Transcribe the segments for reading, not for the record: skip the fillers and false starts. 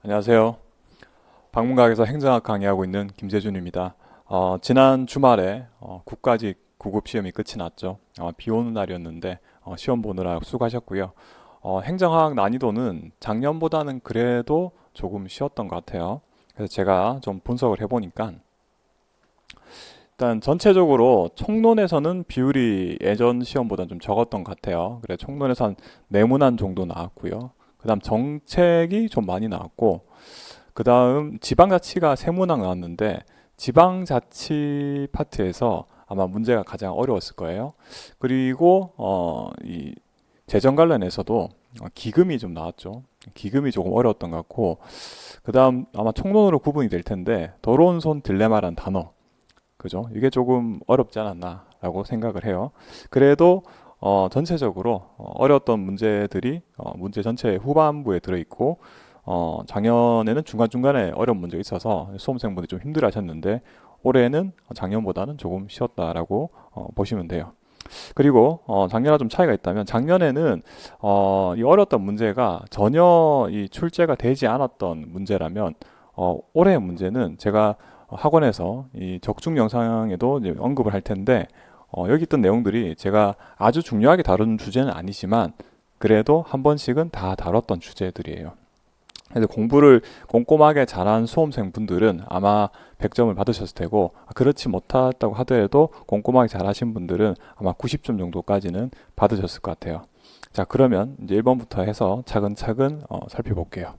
안녕하세요. 방문각에서 행정학 강의하고 있는 김재준입니다. 지난 주말에 국가직 구급 시험이 끝이 났죠. 비 오는 날이었는데 시험 보느라 수고하셨고요. 행정학 난이도는 작년보다는 그래도 조금 쉬웠던 것 같아요. 그래서 제가 좀 분석을 해보니까 일단 전체적으로 총론에서는 비율이 예전 시험보다 좀 적었던 것 같아요. 그래 총론에서 한 네문안 정도 나왔고요. 그다음 정책이 좀 많이 나왔고 그 다음 지방자치가 세문항 나왔는데 지방자치 파트에서 아마 문제가 가장 어려웠을 거예요. 그리고 이 재정 관련해서도 기금이 좀 나왔죠. 기금이 조금 어려웠던 것 같고 그 다음 아마 총론으로 구분이 될 텐데 더러운 손 딜레마란 단어 그죠? 이게 조금 어렵지 않았나라고 생각을 해요. 그래도 전체적으로 어려웠던 문제들이 문제 전체 후반부에 들어있고 작년에는 중간중간에 어려운 문제가 있어서 수험생분들이 좀 힘들어 하셨는데 올해는 작년보다는 조금 쉬웠다라고 보시면 돼요. 그리고 작년과 좀 차이가 있다면 작년에는 이 어려웠던 문제가 전혀 이 출제가 되지 않았던 문제라면 올해의 문제는 제가 학원에서 이 적중 영상에도 이제 언급을 할 텐데 여기 있던 내용들이 제가 아주 중요하게 다룬 주제는 아니지만 그래도 한 번씩은 다 다뤘던 주제들이에요. 그래서 공부를 꼼꼼하게 잘한 수험생 분들은 아마 100점을 받으셨을 테고 그렇지 못했다고 하더라도 꼼꼼하게 잘하신 분들은 아마 90점 정도까지는 받으셨을 것 같아요. 자, 그러면 이제 1번부터 해서 차근차근 살펴볼게요.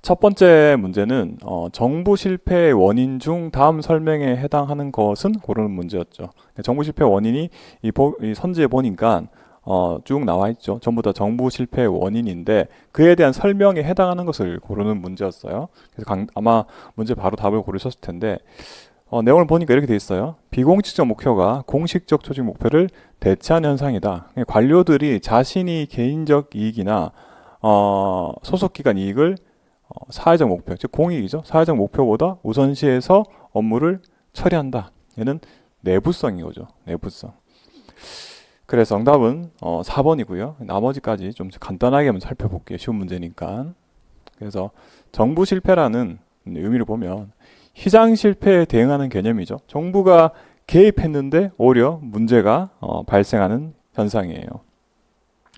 첫 번째 문제는 정부 실패의 원인 중 다음 설명에 해당하는 것은 고르는 문제였죠. 정부 실패 원인이 이 선지에 보니까 쭉 나와 있죠. 전부 다 정부 실패의 원인인데 그에 대한 설명에 해당하는 것을 고르는 문제였어요. 그래서 아마 문제 바로 답을 고르셨을 텐데 내용을 보니까 이렇게 돼 있어요. 비공식적 목표가 공식적 조직 목표를 대체하는 현상이다. 관료들이 자신이 개인적 이익이나 소속기관 이익을 사회적 목표, 즉 공익이죠. 사회적 목표보다 우선시해서 업무를 처리한다. 얘는 내부성인 거죠. 내부성. 그래서 정답은 4번이고요. 나머지까지 좀 간단하게 한번 살펴볼게요. 쉬운 문제니까. 그래서 정부 실패라는 의미를 보면 시장 실패에 대응하는 개념이죠. 정부가 개입했는데 오히려 문제가 발생하는 현상이에요.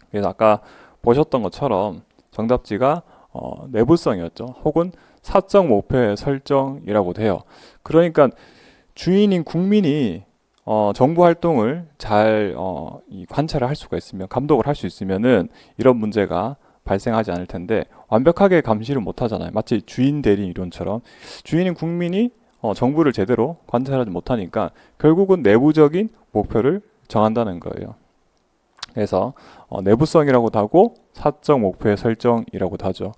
그래서 아까 보셨던 것처럼 정답지가 내부성이었죠. 혹은 사적 목표의 설정이라고도 해요. 그러니까 주인인 국민이 정부 활동을 잘 관찰을 할 수가 있으면 감독을 할 수 있으면은 이런 문제가 발생하지 않을 텐데 완벽하게 감시를 못 하잖아요. 마치 주인 대리 이론처럼 주인인 국민이 정부를 제대로 관찰하지 못하니까 결국은 내부적인 목표를 정한다는 거예요. 그래서 내부성이라고도 하고 사적 목표의 설정이라고도 하죠.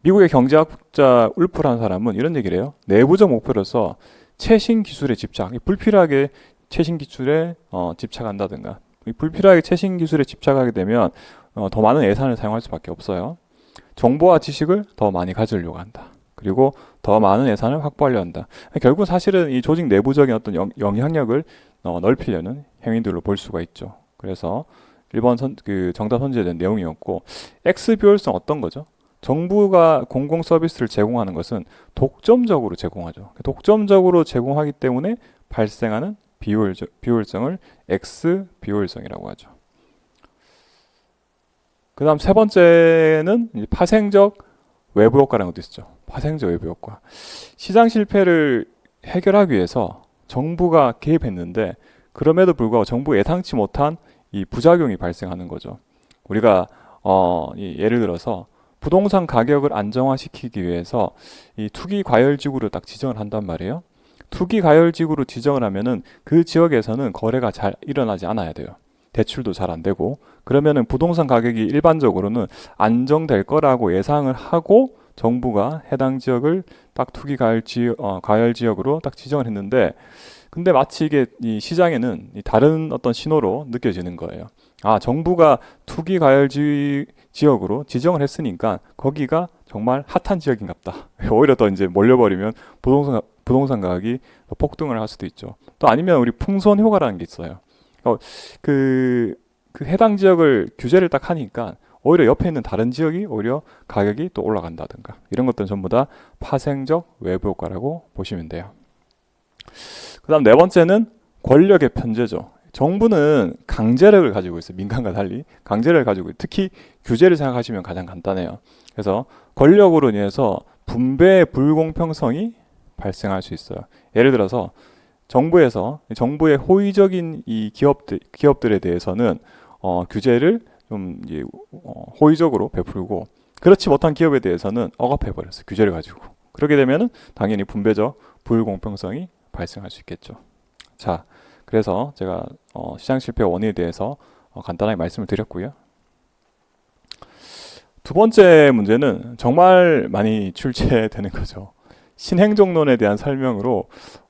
미국의 경제학자 울프라는 사람은 이런 얘기를 해요. 내부적 목표로서 최신 기술에 집착, 불필요하게 최신 기술에 집착한다든가 불필요하게 최신 기술에 집착하게 되면 더 많은 예산을 사용할 수밖에 없어요. 정보와 지식을 더 많이 가지려고 한다. 그리고 더 많은 예산을 확보하려 한다. 결국 사실은 이 조직 내부적인 어떤 영향력을 넓히려는 행위들로 볼 수가 있죠. 그래서 1번 그 정답 선지에 대한 내용이었고 X 비효율성 어떤 거죠? 정부가 공공 서비스를 제공하는 것은 독점적으로 제공하죠. 독점적으로 제공하기 때문에 발생하는 비효율성을 X 비효율성이라고 하죠. 그 다음 세 번째는 파생적 외부 효과라는 것도 있죠. 파생적 외부 효과. 시장 실패를 해결하기 위해서 정부가 개입했는데 그럼에도 불구하고 정부가 예상치 못한 이 부작용이 발생하는 거죠. 우리가 예를 들어서 부동산 가격을 안정화시키기 위해서 이 투기 과열지구를 딱 지정을 한단 말이에요. 투기 과열지구로 지정을 하면은 그 지역에서는 거래가 잘 일어나지 않아야 돼요. 대출도 잘 안 되고 그러면은 부동산 가격이 일반적으로는 안정될 거라고 예상을 하고 정부가 해당 지역을 딱 투기 과열 지역으로 딱 지정을 했는데 근데 마치 이게 이 시장에는 다른 어떤 신호로 느껴지는 거예요. 아, 정부가 투기 과열 지역으로 지정을 했으니까 거기가 정말 핫한 지역인갑다. 오히려 더 이제 몰려버리면 부동산 가격이 폭등을 할 수도 있죠. 또 아니면 우리 풍선 효과라는 게 있어요. 그 해당 지역을 규제를 딱 하니까 오히려 옆에 있는 다른 지역이 오히려 가격이 또 올라간다든가 이런 것들은 전부 다 파생적 외부 효과라고 보시면 돼요. 그 다음 네 번째는 권력의 편제죠. 정부는 강제력을 가지고 있어요. 민간과 달리 강제력을 가지고 있어요. 특히 규제를 생각하시면 가장 간단해요. 그래서 권력으로 인해서 분배의 불공평성이 발생할 수 있어요. 예를 들어서 정부의 호의적인 이 기업들에 대해서는 규제를 좀 호의적으로 베풀고 그렇지 못한 기업에 대해서는 억압해 버렸어요. 규제를 가지고. 그렇게 되면은 당연히 분배적 불공평성이 발생할 수 있겠죠. 자, 그래서 제가 시장 실패 원인에 대해서 간단하게 말씀을 드렸고요. 두 번째 문제는 정말 많이 출제되는 거죠. 신행정론에 대한 설명으로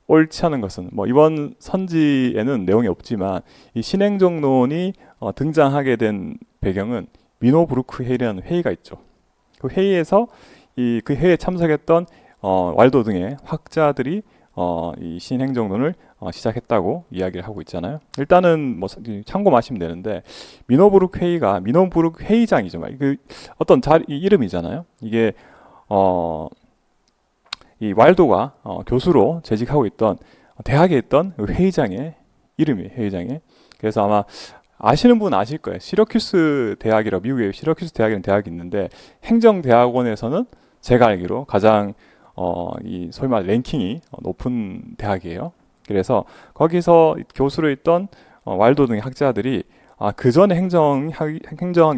옳지 않은 것은 이번 선지에는 내용이 없지만 이 신행정론이 등장하게 된 배경은 미노부르크 회의라는 회의가 있죠. 그 회의에서 그 회의에 참석했던 왈도 등의 학자들이 이 신행정론을 시작했다고 이야기를 하고 있잖아요. 일단은 참고하시면 되는데 미노부르크 회의장이죠. 그 어떤 이 이름이잖아요. 이게 이 왈도가 교수로 재직하고 있던 대학에 있던 회의장의 이름이에요. 회의장에. 그래서 아마 아시는 분은 아실 거예요. 시러큐스 대학이라고 미국의 시러큐스 대학이라는 대학이 있는데 행정대학원에서는 제가 알기로 가장 이 소위 말 랭킹이 높은 대학이에요. 그래서 거기서 교수로 있던 왈도 등의 학자들이 그 전에 행정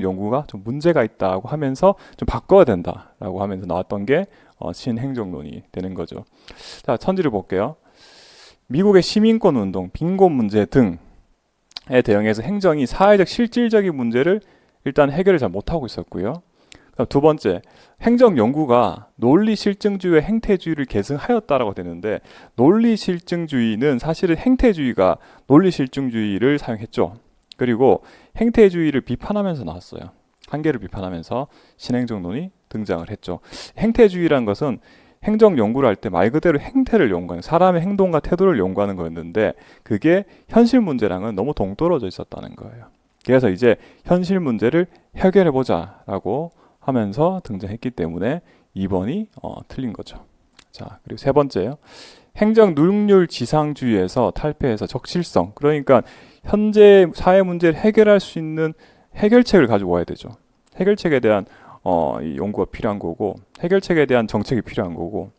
연구가 좀 문제가 있다고 하면서 좀 바꿔야 된다라고 하면서 나왔던 게 신행정론이 되는 거죠. 자, 천지를 볼게요. 미국의 시민권 운동, 빈곤 문제 등에 대응해서 행정이 사회적 실질적인 문제를 일단 해결을 잘 못하고 있었고요. 두 번째, 행정 연구가 논리 실증주의와 행태주의를 계승하였다라고 되는데 논리 실증주의는 사실은 행태주의가 논리 실증주의를 사용했죠. 그리고 행태주의를 비판하면서 나왔어요. 한계를 비판하면서 신행정론이 등장을 했죠. 행태주의란 것은 행정 연구를 할 때 말 그대로 행태를 연구하는 사람의 행동과 태도를 연구하는 거였는데 그게 현실 문제랑은 너무 동떨어져 있었다는 거예요. 그래서 이제 현실 문제를 해결해 보자라고 하면서 등장했기 때문에 2번이 틀린 거죠. 자, 그리고 세 번째요. 행정 능률 지상주의에서 탈피해서 적실성. 그러니까 현재 사회 문제를 해결할 수 있는 해결책을 가지고 와야 되죠. 해결책에 대한 이 연구가 필요한 거고 해결책에 대한 정책이 필요한 거고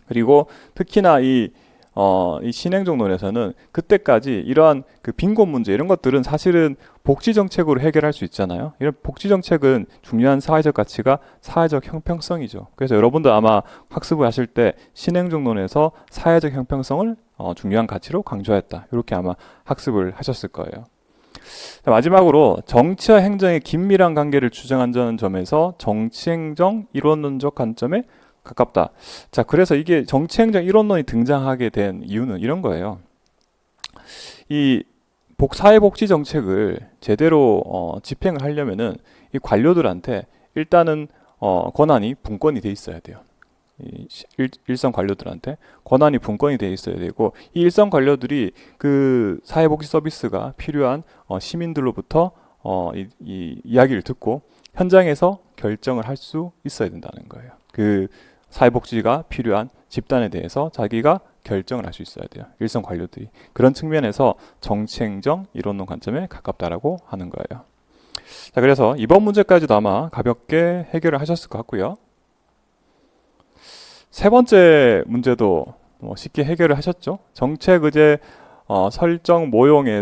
그리고 특히나 이 신행정론에서는 그때까지 이러한 그 빈곤 문제 이런 것들은 사실은 복지 정책으로 해결할 수 있잖아요. 이런 복지 정책은 중요한 사회적 가치가 사회적 형평성이죠. 그래서 여러분도 아마 학습을 하실 때 신행정론에서 사회적 형평성을 중요한 가치로 강조했다. 이렇게 아마 학습을 하셨을 거예요. 마지막으로 정치와 행정의 긴밀한 관계를 주장한다는 점에서 정치행정 이론론적 관점에 가깝다. 자, 그래서 이게 정치행정 이론론이 등장하게 된 이유는 이런 거예요. 이 사회복지 정책을 제대로 집행을 하려면은 이 관료들한테 일단은 권한이 분권이 돼 있어야 돼요. 일선 관료들한테 권한이 분권이 돼 있어야 되고 이 일선 관료들이 그 사회복지 서비스가 필요한 시민들로부터 이 이야기를 듣고 현장에서 결정을 할 수 있어야 된다는 거예요. 그 사회복지가 필요한 집단에 대해서 자기가 결정을 할 수 있어야 돼요. 일선 관료들이. 그런 측면에서 정치행정 이론론 관점에 가깝다라고 하는 거예요. 자, 그래서 이번 문제까지도 아마 가볍게 해결을 하셨을 것 같고요. 세 번째 문제도 쉽게 해결을 하셨죠. 정책 의제 설정 모형에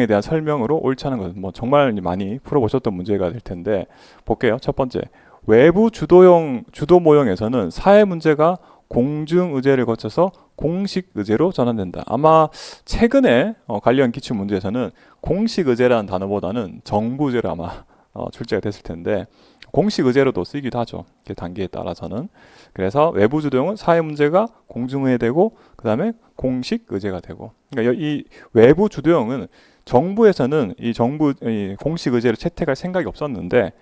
대한 설명으로 옳지 않은 것은 정말 많이 풀어보셨던 문제가 될 텐데 볼게요. 첫 번째, 외부 주도 모형에서는 사회 문제가 공중 의제를 거쳐서 공식 의제로 전환된다. 아마 최근에 관련 기출 문제에서는 공식 의제라는 단어보다는 정부 의제로 아마 출제가 됐을 텐데 공식 의제로도 쓰이기도 하죠. 단계에 따라서는. 그래서 외부 주도형은 사회 문제가 공중의되고 그 다음에 공식 의제가 되고. 그러니까 이 외부 주도형은 정부에서는 이 공식 의제를 채택할 생각이 없었는데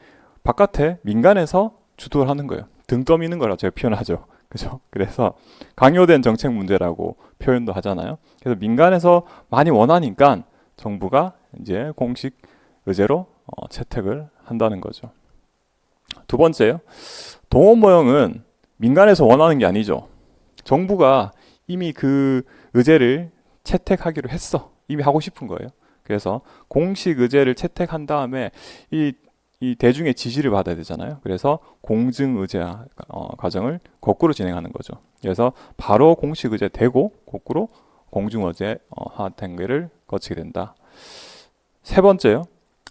바깥에 민간에서 주도를 하는 거예요. 등 떠미는 거라고 제가 표현하죠. 그죠? 그래서 강요된 정책 문제라고 표현도 하잖아요. 그래서 민간에서 많이 원하니까 정부가 이제 공식 의제로 채택을 한다는 거죠. 두 번째요. 동원 모형은 민간에서 원하는 게 아니죠. 정부가 이미 그 의제를 채택하기로 했어. 이미 하고 싶은 거예요. 그래서 공식 의제를 채택한 다음에 이 대중의 지지를 받아야 되잖아요. 그래서 공증 의제화 과정을 거꾸로 진행하는 거죠. 그래서 바로 공식 의제 되고 거꾸로 공증 의제화 단계를 거치게 된다. 세 번째요.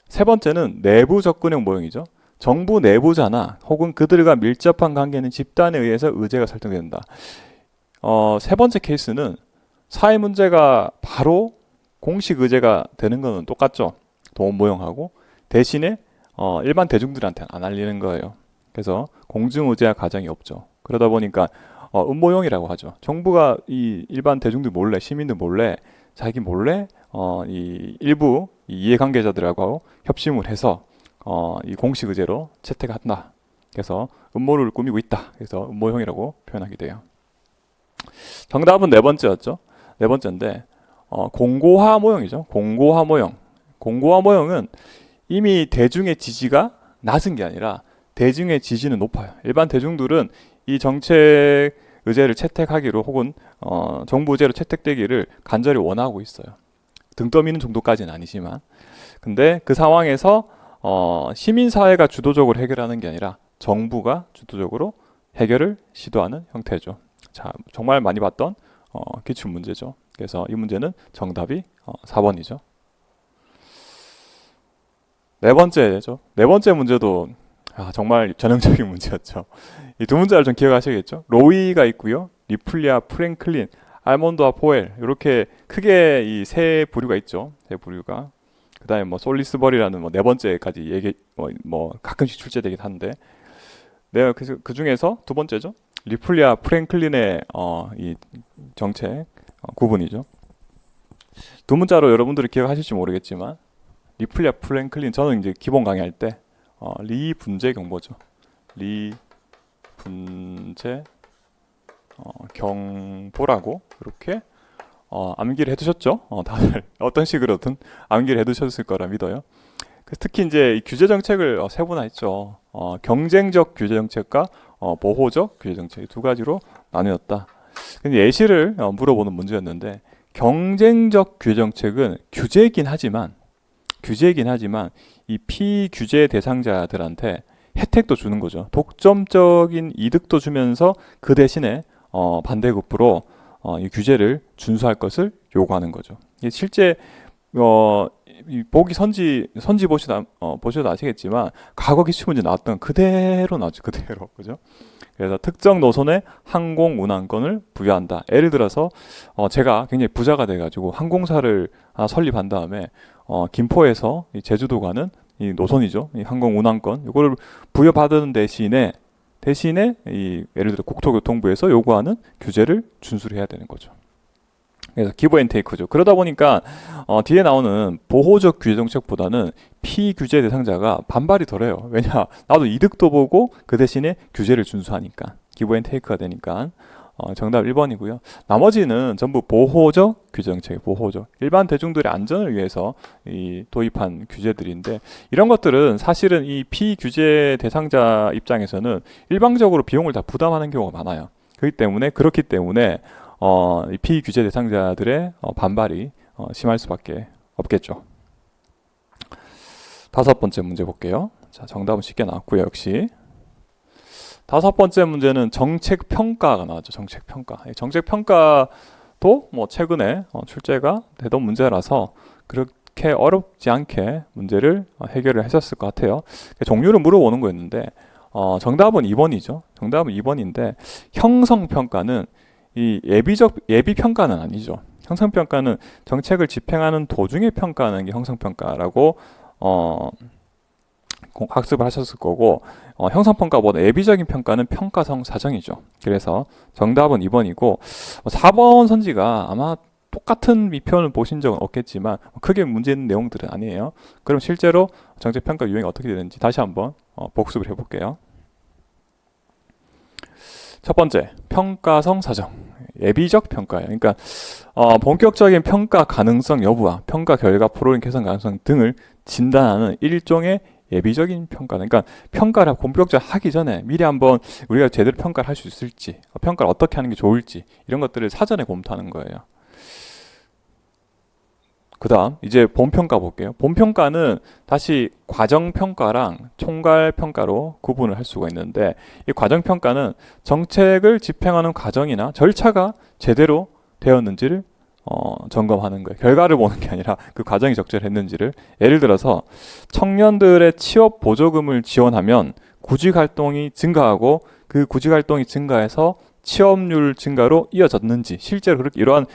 세 번째는 내부 접근형 모형이죠. 정부 내부자나 혹은 그들과 밀접한 관계는 집단에 의해서 의제가 설정된다. 세 번째 케이스는 사회 문제가 바로 공식 의제가 되는 것은 똑같죠. 동원 모형하고 대신에 일반 대중들한테는 안 알리는 거예요. 그래서 공증 의제화 과정이 없죠. 그러다 보니까 음모형이라고 하죠. 정부가 이 일반 대중들 몰래, 시민들 몰래, 자기 몰래 이 일부 이해관계자들하고 협심을 해서 이 공식 의제로 채택한다. 그래서 음모를 꾸미고 있다. 그래서 음모형이라고 표현하게 돼요. 정답은 네 번째였죠. 네 번째인데 공고화 모형이죠. 공고화 모형. 공고화 모형은 이미 대중의 지지가 낮은 게 아니라 대중의 지지는 높아요. 일반 대중들은 이 정책 의제를 채택하기로 혹은 정부 의제로 채택되기를 간절히 원하고 있어요. 등 떠미는 정도까지는 아니지만, 근데 그 상황에서 시민사회가 주도적으로 해결하는 게 아니라 정부가 주도적으로 해결을 시도하는 형태죠. 자, 정말 많이 봤던 기출 문제죠. 그래서 이 문제는 정답이 4번이죠. 네 번째죠. 네 번째 문제도 정말 전형적인 문제였죠. 이 두 문제를 좀 기억하셔야겠죠. 로이가 있고요. 리플리아, 프랭클린, 알몬드와 포엘 이렇게 크게 이 세 부류가 있죠. 세 부류가. 그다음에 뭐 솔리스버리라는 네 번째까지 얘기 가끔씩 출제되긴 한데, 네, 그래서 그 중에서 두 번째죠. 리플리아, 프랭클린의 이 정책 구분이죠. 두 문자로 여러분들이 기억하실지 모르겠지만 리플리아, 프랭클린 저는 이제 기본 강의할 때 리분제 경보죠. 리분제 경보라고 이렇게 암기를 해두셨죠? 다들 어떤 식으로든 암기를 해두셨을 거라 믿어요. 특히 이제 이 규제 정책을 세분화했죠. 경쟁적 규제 정책과 보호적 규제 정책 두 가지로 나뉘었다. 근데 예시를 물어보는 문제였는데, 경쟁적 규제 정책은 규제이긴 하지만 이 피규제 대상자들한테 혜택도 주는 거죠. 독점적인 이득도 주면서 그 대신에 반대급부로 이 규제를 준수할 것을 요구하는 거죠. 실제 보기 선지 보셔도 아시겠지만 과거 기출 문제 나왔던 그대로 나왔죠. 그대로. 그죠? 그래서 특정 노선에 항공 운항권을 부여한다. 예를 들어서 제가 굉장히 부자가 돼가지고 항공사를 하나 설립한 다음에 김포에서 제주도 가는 이 노선이죠. 이 항공 운항권 이거를 부여받은 대신에 이 예를 들어 국토교통부에서 요구하는 규제를 준수를 해야 되는 거죠. 그래서 기브 앤 테이크죠. 그러다 보니까 뒤에 나오는 보호적 규제 정책보다는 피규제 대상자가 반발이 덜해요. 왜냐? 나도 이득도 보고 그 대신에 규제를 준수하니까 기브 앤 테이크가 되니까 정답 1번이고요. 나머지는 전부 보호적 규제 정책, 보호적 일반 대중들의 안전을 위해서 도입한 규제들인데, 이런 것들은 사실은 이 피규제 대상자 입장에서는 일방적으로 비용을 다 부담하는 경우가 많아요. 그렇기 때문에 이 피규제 대상자들의 반발이 심할 수밖에 없겠죠. 다섯 번째 문제 볼게요. 자, 정답은 쉽게 나왔고요. 역시 다섯 번째 문제는 정책 평가가 나왔죠. 정책 평가. 정책 평가도 최근에 출제가 되던 문제라서 그렇게 어렵지 않게 문제를 해결을 하셨을 것 같아요. 종류를 물어보는 거였는데 정답은 2번이죠. 정답은 2번인데 형성평가는 이 예비 평가는 아니죠. 형성평가는 정책을 집행하는 도중에 평가하는 게 형성평가라고 학습을 하셨을 거고, 형성평가보다 예비적인 평가는 평가성 사정이죠. 그래서 정답은 2번이고 4번 선지가 아마 똑같은 미표현을 보신 적은 없겠지만 크게 문제 있는 내용들은 아니에요. 그럼 실제로 정책평가 유형이 어떻게 되는지 다시 한번 복습을 해볼게요. 첫 번째, 평가성 사정. 예비적 평가예요. 그러니까 본격적인 평가 가능성 여부와 평가 결과 프로그램 개선 가능성 등을 진단하는 일종의 예비적인 평가는, 그러니까 평가를 본격적으로 하기 전에 미리 한번 우리가 제대로 평가를 할 수 있을지, 평가를 어떻게 하는 게 좋을지 이런 것들을 사전에 검토하는 거예요. 그 다음 이제 본평가 볼게요. 본평가는 다시 과정평가랑 총괄평가로 구분을 할 수가 있는데, 이 과정평가는 정책을 집행하는 과정이나 절차가 제대로 되었는지를 점검하는 거예요. 결과를 보는 게 아니라 그 과정이 적절했는지를. 예를 들어서 청년들의 취업 보조금을 지원하면 구직 활동이 증가하고, 그 구직 활동이 증가해서 취업률 증가로 이어졌는지, 실제로 그렇게 이러한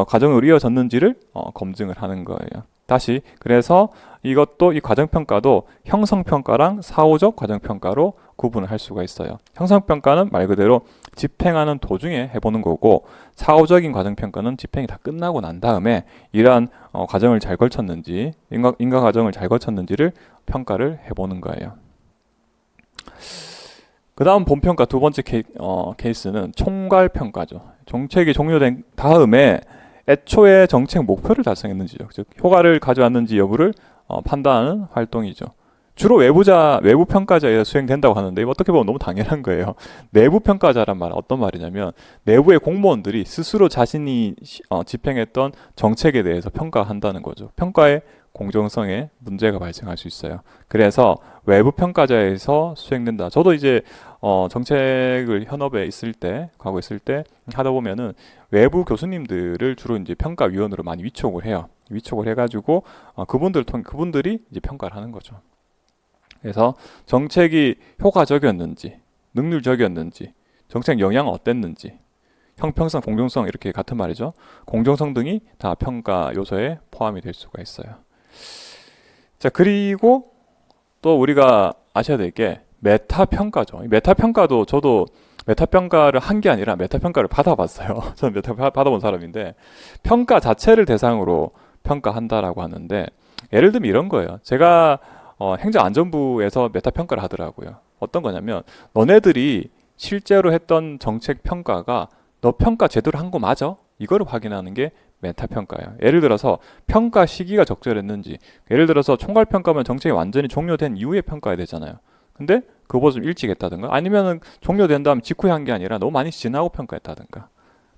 과정으로 이어졌는지를 검증을 하는 거예요. 다시 그래서 이것도, 이 과정평가도 형성평가랑 사후적 과정평가로 구분을 할 수가 있어요. 형성평가는 말 그대로 집행하는 도중에 해보는 거고, 사후적인 과정평가는 집행이 다 끝나고 난 다음에 이러한 과정을 잘 거쳤는지, 인가 과정을 잘 거쳤는지를 평가를 해보는 거예요. 그 다음 본평가 두 번째 케이스는 총괄평가죠. 정책이 종료된 다음에 애초에 정책 목표를 달성했는지요. 즉 효과를 가져왔는지 여부를 판단하는 활동이죠. 주로 외부 평가자에 의해서 수행된다고 하는데, 어떻게 보면 너무 당연한 거예요. 내부 평가자란 말은 어떤 말이냐면, 내부의 공무원들이 스스로 자신이 집행했던 정책에 대해서 평가한다는 거죠. 평가의 공정성에 문제가 발생할 수 있어요. 그래서 외부 평가자에서 수행된다. 저도 이제 정책을 현업에 있을 때, 과거 있을 때 하다 보면은 외부 교수님들을 주로 이제 평가위원으로 많이 위촉을 해요. 위촉을 해가지고 그분들이 이제 평가를 하는 거죠. 그래서 정책이 효과적이었는지, 능률적이었는지, 정책 영향은 어땠는지, 형평성, 공정성, 이렇게 같은 말이죠. 공정성 등이 다 평가 요소에 포함이 될 수가 있어요. 자, 그리고 또 우리가 아셔야 될 게 메타평가죠. 메타평가도 저도 메타평가를 한 게 아니라 메타평가를 받아봤어요. 저는 메타평가 받아본 사람인데, 평가 자체를 대상으로 평가한다라고 하는데, 예를 들면 이런 거예요. 제가 행정안전부에서 메타평가를 하더라고요. 어떤 거냐면, 너네들이 실제로 했던 정책 평가가 너 평가 제대로 한 거 맞아? 이거를 확인하는 게 메타평가예요. 예를 들어서 평가 시기가 적절했는지, 예를 들어서 총괄평가면 정책이 완전히 종료된 이후에 평가해야 되잖아요. 근데 그거보다 좀 일찍 했다든가, 아니면은 종료된 다음 직후에 한 게 아니라 너무 많이 지나고 평가했다든가.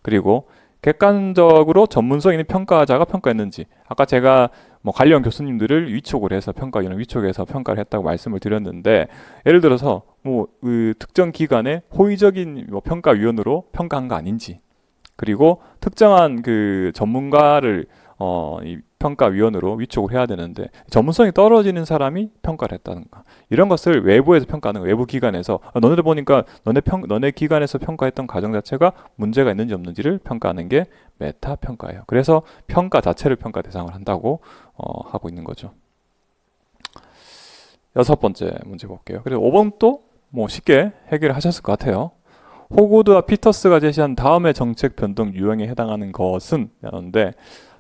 그리고 객관적으로 전문성 있는 평가자가 평가했는지, 아까 제가 뭐 관련 교수님들을 위촉을 해서 평가위원을 위촉해서 평가를 했다고 말씀을 드렸는데, 예를 들어서 뭐 그 특정 기관의 호의적인 뭐 평가위원으로 평가한 거 아닌지, 그리고 특정한 그 전문가를 이 평가위원으로 위촉을 해야 되는데 전문성이 떨어지는 사람이 평가를 했다든가, 이런 것을 외부에서 평가하는 거예요. 외부 기관에서 너네들 보니까 너네 기관에서 평가했던 과정 자체가 문제가 있는지 없는지를 평가하는 게 메타 평가예요. 그래서 평가 자체를 평가 대상을 한다고 하고 있는 거죠. 여섯 번째 문제 볼게요. 그래서 5번도 뭐 쉽게 해결하셨을 것 같아요. 호구드와 피터스가 제시한 다음의 정책 변동 유형에 해당하는 것은 라는데,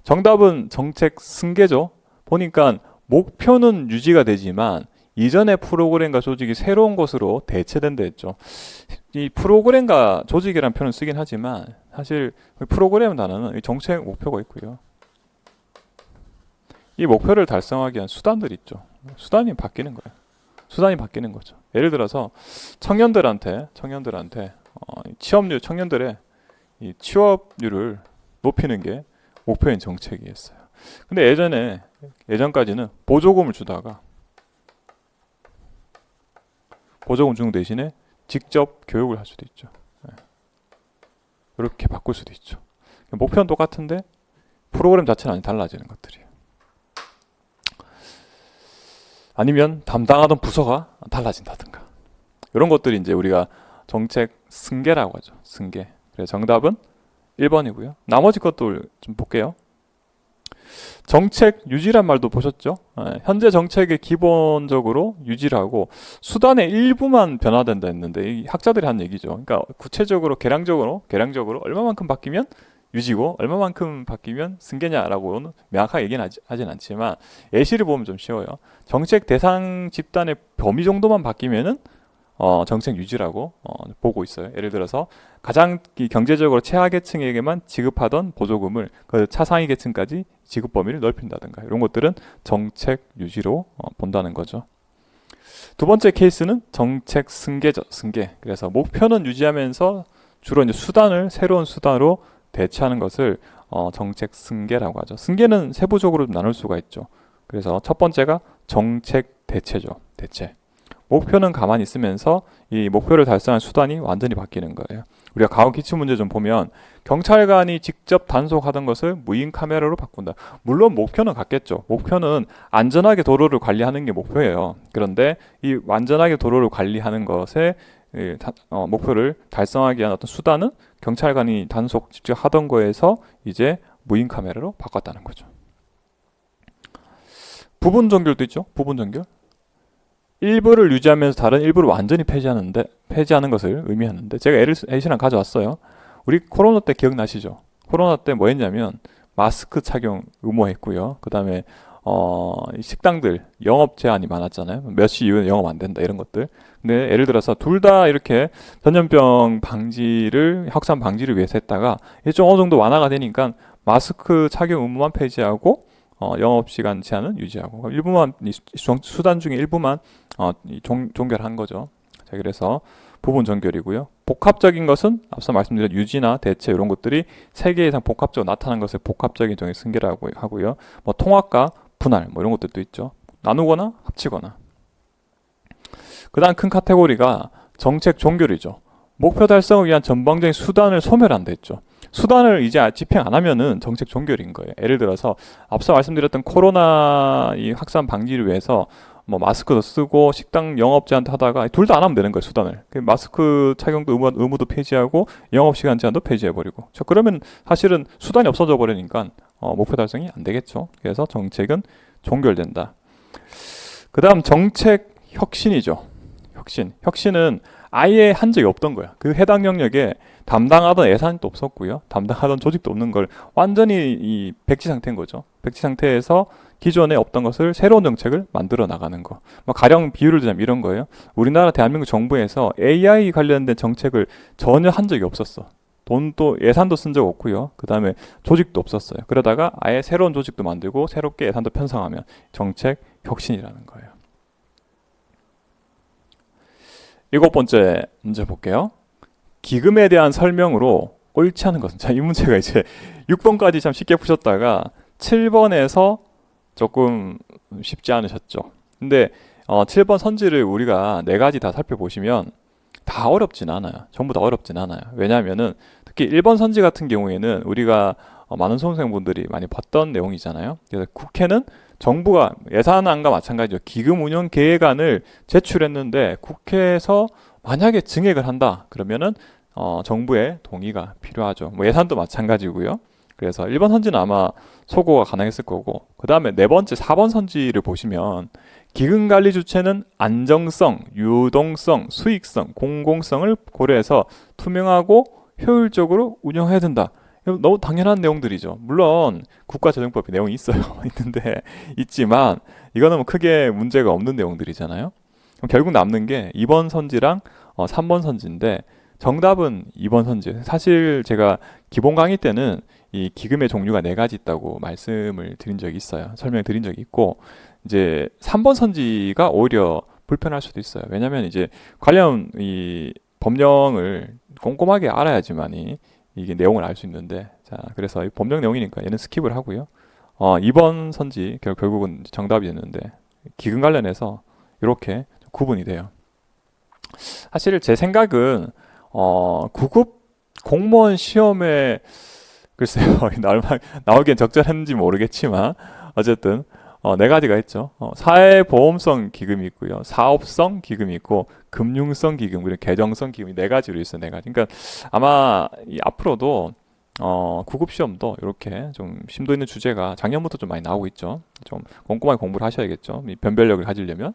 정답은 정책 승계죠. 보니까 목표는 유지가 되지만 이전의 프로그램과 조직이 새로운 것으로 대체된다 했죠. 이 프로그램과 조직이라는 표현을 쓰긴 하지만 사실 프로그램 단어는 정책 목표가 있고요. 이 목표를 달성하기 위한 수단들이 있죠. 수단이 바뀌는 거예요. 수단이 바뀌는 거죠. 예를 들어서 청년들한테 청년들의 이 취업률을 높이는 게 목표인 정책이었어요. 근데 예전까지는 보조금을 주다가 보조금 주는 대신에 직접 교육을 할 수도 있죠. 이렇게 바꿀 수도 있죠. 목표는 똑같은데 프로그램 자체는 달라지는 것들이에요. 아니면 담당하던 부서가 달라진다든가, 이런 것들이 이제 우리가 정책 승계라고 하죠. 승계. 그래서 정답은 1번이고요. 나머지 것도 좀 볼게요. 정책 유지란 말도 보셨죠? 현재 정책의 기본적으로 유지를 하고 수단의 일부만 변화된다 했는데, 이 학자들이 한 얘기죠. 그러니까 구체적으로 계량적으로 얼마만큼 바뀌면 유지고 얼마만큼 바뀌면 승계냐라고는 명확하게 얘기는 하진 않지만, 예시를 보면 좀 쉬워요. 정책 대상 집단의 범위 정도만 바뀌면은 정책 유지라고 보고 있어요. 예를 들어서 가장 이 경제적으로 최하계층에게만 지급하던 보조금을 그 차상위 계층까지 지급 범위를 넓힌다든가 이런 것들은 정책 유지로 본다는 거죠. 두 번째 케이스는 정책 승계죠. 승계. 그래서 목표는 유지하면서 주로 이제 새로운 수단으로 대체하는 것을 정책 승계라고 하죠. 승계는 세부적으로 나눌 수가 있죠. 그래서 첫 번째가 정책 대체죠. 대체. 목표는 가만히 있으면서 이 목표를 달성한 수단이 완전히 바뀌는 거예요. 우리가 과거 기출 문제 좀 보면 경찰관이 직접 단속하던 것을 무인 카메라로 바꾼다. 물론 목표는 같겠죠. 목표는 안전하게 도로를 관리하는 게 목표예요. 그런데 이 완전하게 도로를 관리하는 것에 목표를 달성하기 위한 어떤 수단은 경찰관이 단속 직접 하던 거에서 이제 무인 카메라로 바꿨다는 거죠. 부분 종결도 있죠. 부분 종결. 일부를 유지하면서 다른 일부를 완전히 폐지하는 것을 의미하는데 제가 예시랑 가져왔어요. 우리 코로나 때 기억나시죠? 코로나 때 뭐 했냐면 마스크 착용 의무화했고요. 그 다음에 식당들 영업 제한이 많았잖아요. 몇 시 이후에 영업 안 된다 이런 것들. 근데 예를 들어서 둘 다 이렇게 전염병 확산 방지를 위해서 했다가 이제 좀 어느 정도 완화가 되니까 마스크 착용 의무만 폐지하고 영업시간 제한은 유지하고 일부만 수단 중에 일부만 종결한 거죠. 자, 그래서 부분 종결이고요. 복합적인 것은 앞서 말씀드린 유지나 대체 이런 것들이 3개 이상 복합적으로 나타난 것을 복합적인 정의 승계라고 하고요. 뭐 통합과 분할 뭐 이런 것들도 있죠. 나누거나 합치거나. 그 다음 큰 카테고리가 정책 종결이죠. 목표 달성을 위한 전방적인 수단을 소멸한다 했죠. 수단을 이제 집행 안 하면은 정책 종결인 거예요. 예를 들어서 앞서 말씀드렸던 코로나 이 확산 방지를 위해서 뭐 마스크도 쓰고 식당 영업 제한도 하다가 둘 다 안 하면 되는 거예요. 수단을. 마스크 착용도 의무도 폐지하고 영업 시간 제한도 폐지해 버리고. 그러면 사실은 수단이 없어져 버리니까 목표 달성이 안 되겠죠. 그래서 정책은 종결된다. 그다음 정책 혁신이죠. 혁신은 아예 한 적이 없던 거야. 그 해당 영역에 담당하던 예산도 없었고요. 담당하던 조직도 없는 걸 완전히 이 백지 상태인 거죠. 백지 상태에서 기존에 없던 것을 새로운 정책을 만들어 나가는 거. 뭐 가령 비유를 들자면 이런 거예요. 우리나라 대한민국 정부에서 AI 관련된 정책을 전혀 한 적이 없었어. 돈도 예산도 쓴 적 없고요. 그 다음에 조직도 없었어요. 그러다가 아예 새로운 조직도 만들고 새롭게 예산도 편성하면 정책 혁신이라는 거예요. 7번째 문제 볼게요. 기금에 대한 설명으로 옳지 않은 것은, 자, 이 문제가 이제 6번까지 참 쉽게 푸셨다가 7번에서 조금 쉽지 않으셨죠. 근데 7번 선지를 우리가 4가지 다 살펴보시면 다 어렵진 않아요. 전부 다 어렵진 않아요. 왜냐하면은 특히 1번 선지 같은 경우에는 우리가 많은 수험생분들이 많이 봤던 내용이잖아요. 그래서 국회는 정부가 예산안과 마찬가지로 기금 운영 계획안을 제출했는데 국회에서 만약에 증액을 한다 그러면은 정부의 동의가 필요하죠. 뭐 예산도 마찬가지고요. 그래서 1번 선지는 아마 소거가 가능했을 거고, 그 다음에 4번째 4번 선지를 보시면 기금관리 주체는 안정성, 유동성, 수익성, 공공성을 고려해서 투명하고 효율적으로 운영해야 된다. 너무 당연한 내용들이죠. 물론 국가재정법에 내용이 있어요. 있지만 이거는 뭐 크게 문제가 없는 내용들이잖아요. 그럼 결국 남는 게 2번 선지랑 3번 선지인데 정답은 2번 선지. 사실 제가 기본 강의 때는 이 기금의 종류가 4가지 있다고 말씀을 드린 적이 있어요. 설명을 드린 적이 있고, 이제 3번 선지가 오히려 불편할 수도 있어요. 왜냐하면 이제 관련 이 법령을 꼼꼼하게 알아야지만이 이게 내용을 알 수 있는데, 자, 그래서 이 법령 내용이니까 얘는 스킵을 하고요. 2번 선지 결국은 정답이 됐는데 기금 관련해서 이렇게 구분이 돼요. 사실 제 생각은 9급 공무원 시험에 글쎄요 나오기엔 적절했는지 모르겠지만 어쨌든 4가지가 있죠. 사회보험성 기금이 있고요, 사업성 기금이 있고, 금융성 기금, 그리고 계정성 기금이 4가지로 있어요. 4가지. 그러니까 아마 앞으로도 9급 시험도 이렇게 좀 심도 있는 주제가 작년부터 좀 많이 나오고 있죠. 좀 꼼꼼하게 공부를 하셔야겠죠. 이 변별력을 가지려면.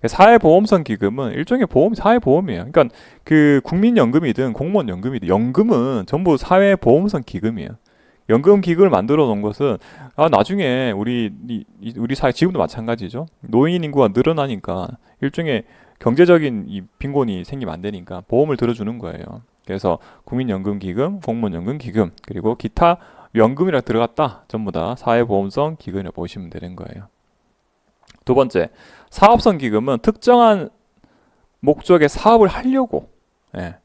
사회보험성 기금은 일종의 사회보험이에요. 그러니까 그 국민연금이든 공무원연금이든 연금은 전부 사회보험성 기금이에요. 연금 기금을 만들어 놓은 것은 나중에 우리 사회 지금도 마찬가지죠. 노인 인구가 늘어나니까 일종의 경제적인 이 빈곤이 생기면 안 되니까 보험을 들어주는 거예요. 그래서 국민연금기금, 공무원연금기금, 그리고 기타 연금이라 들어갔다. 전부 다 사회보험성 기금이라 보시면 되는 거예요. 두 번째, 사업성 기금은 특정한 목적의 사업을 하려고 예,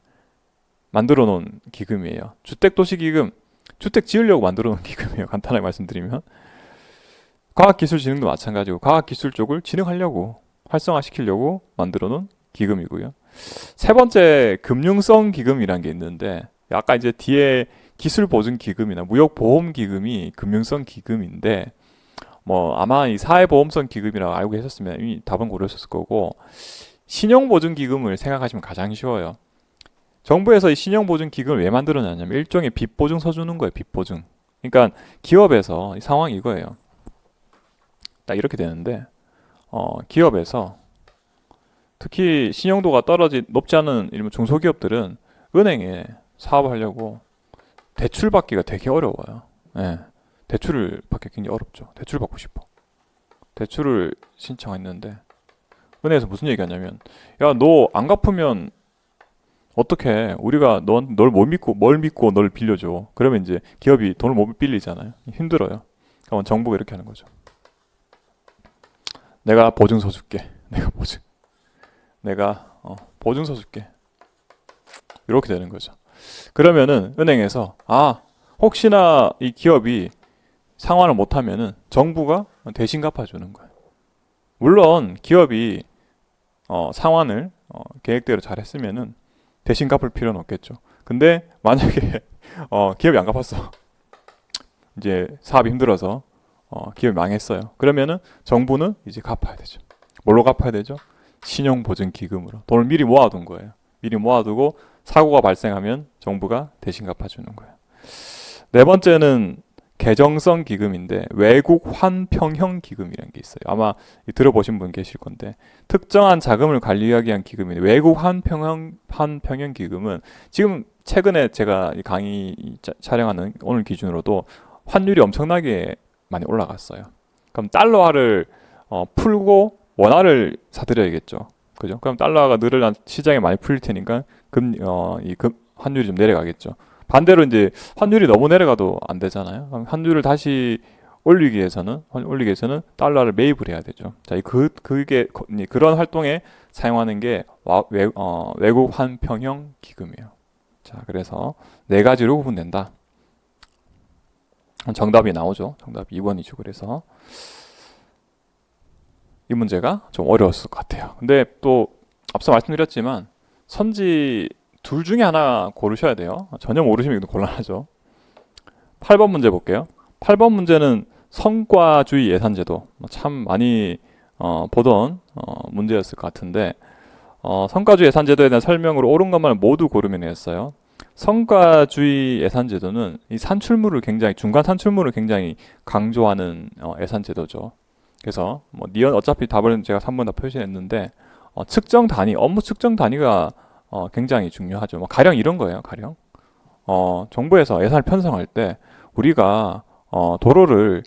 만들어 놓은 기금이에요. 주택도시기금, 주택 지으려고 만들어 놓은 기금이에요. 간단하게 말씀드리면. 과학기술진흥도 마찬가지고 과학기술 쪽을 진흥하려고 활성화시키려고 만들어 놓은 기금이고요. 세 번째, 금융성 기금이라는 게 있는데 아까 이제 뒤에 기술보증기금이나 무역보험기금이 금융성 기금인데 뭐 아마 이 사회보험성 기금이라고 알고 계셨으면 이미 답은 고르셨을 거고, 신용보증기금을 생각하시면 가장 쉬워요. 정부에서 이 신용보증기금을 왜 만들어놨냐면 일종의 빚보증서 주는 거예요. 빚보증. 그러니까 기업에서 이 상황이 이거예요. 딱 이렇게 되는데 기업에서 특히 신용도가 높지 않은 일본 중소기업들은 은행에 사업을 하려고 대출 받기가 되게 어려워요. 예. 대출을 받기 굉장히 어렵죠. 대출 받고 싶어. 대출을 신청했는데 은행에서 무슨 얘기하냐면, 야, 너 안 갚으면 어떻게? 우리가 널 못 믿고 뭘 믿고 널 빌려줘. 그러면 이제 기업이 돈을 못 빌리잖아요. 힘들어요. 그럼 정부가 이렇게 하는 거죠. 내가 보증서 줄게. 내가 보증서 줄게. 이렇게 되는 거죠. 그러면은 은행에서 혹시나 이 기업이 상환을 못하면은 정부가 대신 갚아주는 거예요. 물론 기업이 상환을 계획대로 잘했으면은 대신 갚을 필요는 없겠죠. 근데 만약에 기업이 안 갚았어, 이제 사업이 힘들어서 기업이 망했어요. 그러면은 정부는 이제 갚아야 되죠. 뭘로 갚아야 되죠? 신용보증기금으로 돈을 미리 모아둔 거예요. 미리 모아두고 사고가 발생하면 정부가 대신 갚아주는 거예요. 네 번째는 계정성 기금인데 외국 환평형 기금이라는 게 있어요. 아마 들어보신 분 계실 건데, 특정한 자금을 관리하기 위한 기금인데 외국 환평형 기금은 지금 최근에 제가 강의 촬영하는 오늘 기준으로도 환율이 엄청나게 많이 올라갔어요. 그럼 달러화를 풀고 원화를 사들여야겠죠. 그죠? 그럼 달러가 늘어난 시장에 많이 풀릴 테니까 환율이 좀 내려가겠죠. 반대로 이제 환율이 너무 내려가도 안 되잖아요. 그럼 환율을 다시 올리기 위해서는 달러를 매입을 해야 되죠. 자, 그게 그런 활동에 사용하는 게 외국 환평형 기금이에요. 자, 그래서 네 가지로 구분된다. 정답이 나오죠. 정답 2번이죠. 그래서 이 문제가 좀 어려웠을 것 같아요. 근데 또 앞서 말씀드렸지만 선지 둘 중에 하나 고르셔야 돼요. 전혀 모르시면 이거 곤란하죠. 8번 문제 볼게요. 8번 문제는 성과주의 예산제도, 참 많이 보던 문제였을 것 같은데 성과주의 예산제도에 대한 설명으로 옳은 것만 모두 고르면 했어요. 성과주의 예산제도는 이 중간 산출물을 굉장히 강조하는 예산제도죠. 그래서 어차피 답을 제가 3번 다 표시했는데 측정 단위, 업무 측정 단위가 굉장히 중요하죠. 가령 이런 거예요. 가령 정부에서 예산을 편성할 때 우리가 도로를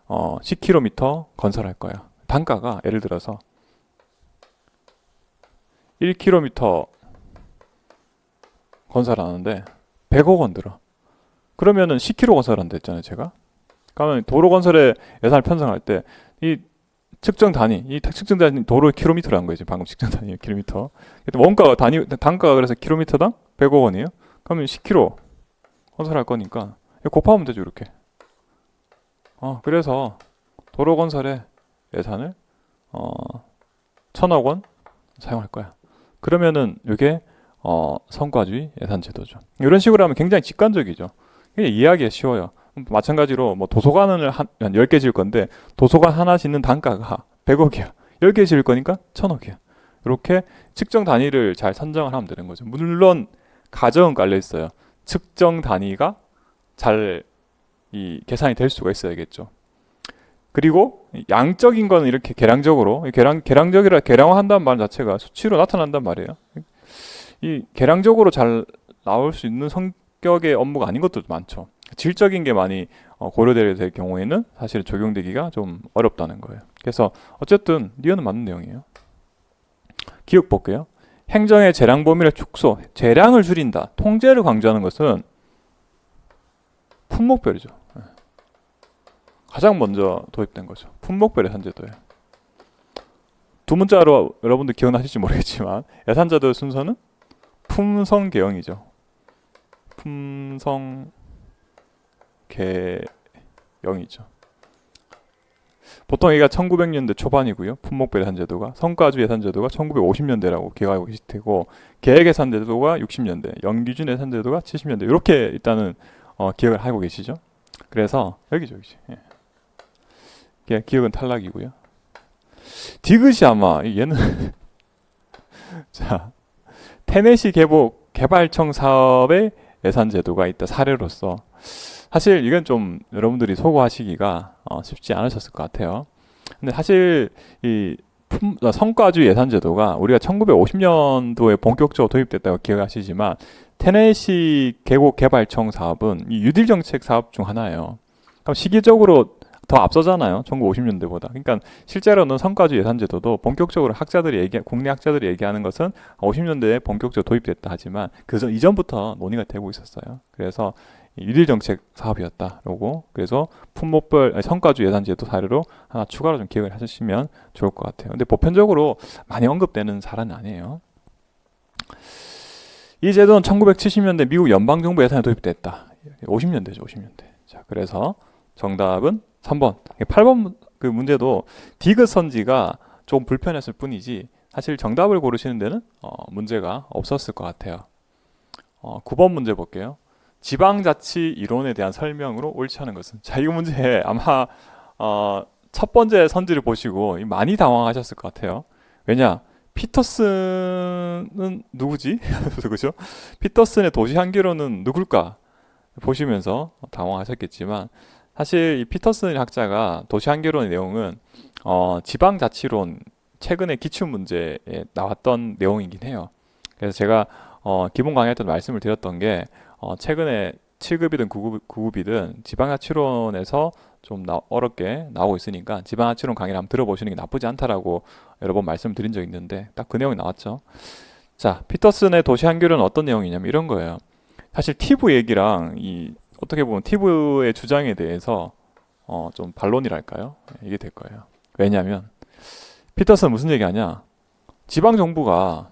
10km 건설할 거야. 단가가 예를 들어서 1km 건설하는데 100억 원 들어. 그러면은 10km 건설한다 했잖아요, 제가. 그러면 도로 건설에 예산을 편성할 때 이 측정 단위 도로 킬로미터라는 거예요. 방금 측정 단위 킬로미터. 단가가 그래서 킬로미터당 100억 원이에요. 그러면 10km 건설할 거니까 곱하면 되죠, 이렇게. 그래서 도로 건설에 예산을 1,000억 원 사용할 거야. 그러면은 이게 성과주의 예산 제도죠. 이런 식으로 하면 굉장히 직관적이죠. 이해하기가 쉬워요. 마찬가지로 도서관을 한 10개 지을 건데 도서관 하나 짓는 단가가 100억이야. 10개 지을 거니까 1,000억이야. 이렇게 측정 단위를 잘 선정을 하면 되는 거죠. 물론 가정은 깔려 있어요. 측정 단위가 잘 계산이 될 수가 있어야겠죠. 그리고 양적인 거는 이렇게 계량적으로 계량화한다는 말 자체가 수치로 나타난단 말이에요. 이 계량적으로 잘 나올 수 있는 성격의 업무가 아닌 것도 많죠. 질적인 게 많이 고려될 경우에는 사실 적용되기가 좀 어렵다는 거예요. 그래서 어쨌든 리언은 맞는 내용이에요. 기억 볼게요. 행정의 재량 범위를 축소, 재량을 줄인다. 통제를 강조하는 것은 품목별이죠. 가장 먼저 도입된 거죠. 품목별 예산제도예요. 두 문자로 여러분들 기억나실지 모르겠지만 예산제도의 순서는 품성개형이죠. 품성개형이죠. 보통 여기가 1900년대 초반이고요. 품목별 예산제도가 성과주 예산제도가 1950년대라고 기억하고 계실 테고 계획예산제도가 60년대, 연기준 예산제도가 70년대 이렇게 일단은 기억을 하고 계시죠. 그래서 여기죠, 여기지. 예. 기억은 탈락이고요. 디귿이 아마 얘는 자 테네시 개발청 사업의 예산제도가 있다 사례로서 사실 이건 좀 여러분들이 소거하시기가 쉽지 않으셨을 것 같아요. 근데 사실 이 성과주 예산제도가 우리가 1950년도에 본격적으로 도입됐다고 기억하시지만 테네시 계곡 개발청 사업은 이 뉴딜 정책 사업 중 하나예요. 그럼 시기적으로 더 앞서잖아요. 1950년대보다. 그러니까 실제로는 성과주 예산제도도 본격적으로 국내 학자들이 얘기하는 것은 50년대에 본격적으로 도입됐다 하지만 이전부터 논의가 되고 있었어요. 그래서 뉴딜 정책 사업이었다라고. 그래서 성과주 예산제도 사례로 하나 추가로 좀 기억을 하시면 좋을 것 같아요. 근데 보편적으로 많이 언급되는 사례는 아니에요. 이 제도는 1970년대 미국 연방정부 예산에 도입됐다. 50년대죠, 50년대. 자, 그래서 정답은 3번. 8번 그 문제도 디귿 선지가 좀 불편했을 뿐이지 사실 정답을 고르시는 데는 문제가 없었을 것 같아요. 9번 문제 볼게요. 지방자치 이론에 대한 설명으로 옳지 않은 것은. 자, 이 문제 아마 첫 번째 선지를 보시고 많이 당황하셨을 것 같아요. 왜냐? 피터슨은 누구지? 그죠? 피터슨의 도시 한계론은 누굴까? 보시면서 당황하셨겠지만 사실 이 피터슨 학자가 도시 한계론의 내용은 지방자치론 최근에 기출 문제에 나왔던 내용이긴 해요. 그래서 제가 기본 강의 때 말씀을 드렸던 게 최근에 7급이든 9급이든 지방자치론에서 좀 어렵게 나오고 있으니까 지방자치론 강의를 한번 들어보시는 게 나쁘지 않다라고 여러 번 말씀드린 적이 있는데 딱 그 내용이 나왔죠. 자, 피터슨의 도시 한계론은 어떤 내용이냐면 이런 거예요. 사실 티브 얘기랑 어떻게 보면 티브의 주장에 대해서 좀 반론이랄까요? 이게 될 거예요. 왜냐하면 피터슨 무슨 얘기하냐? 지방 정부가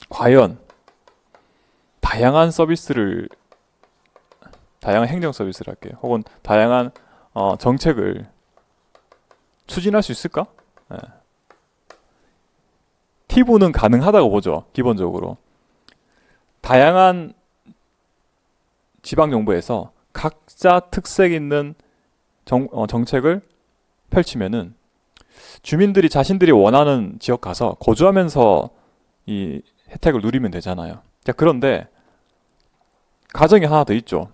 과연 다양한 행정 서비스를 할게요. 혹은 다양한 정책을 추진할 수 있을까? 네. 티브는 가능하다고 보죠. 기본적으로. 다양한 지방정부에서 각자 특색 있는 정책을 펼치면은 주민들이 자신들이 원하는 지역 가서 거주하면서 이 혜택을 누리면 되잖아요. 자, 그런데 가정이 하나 더 있죠.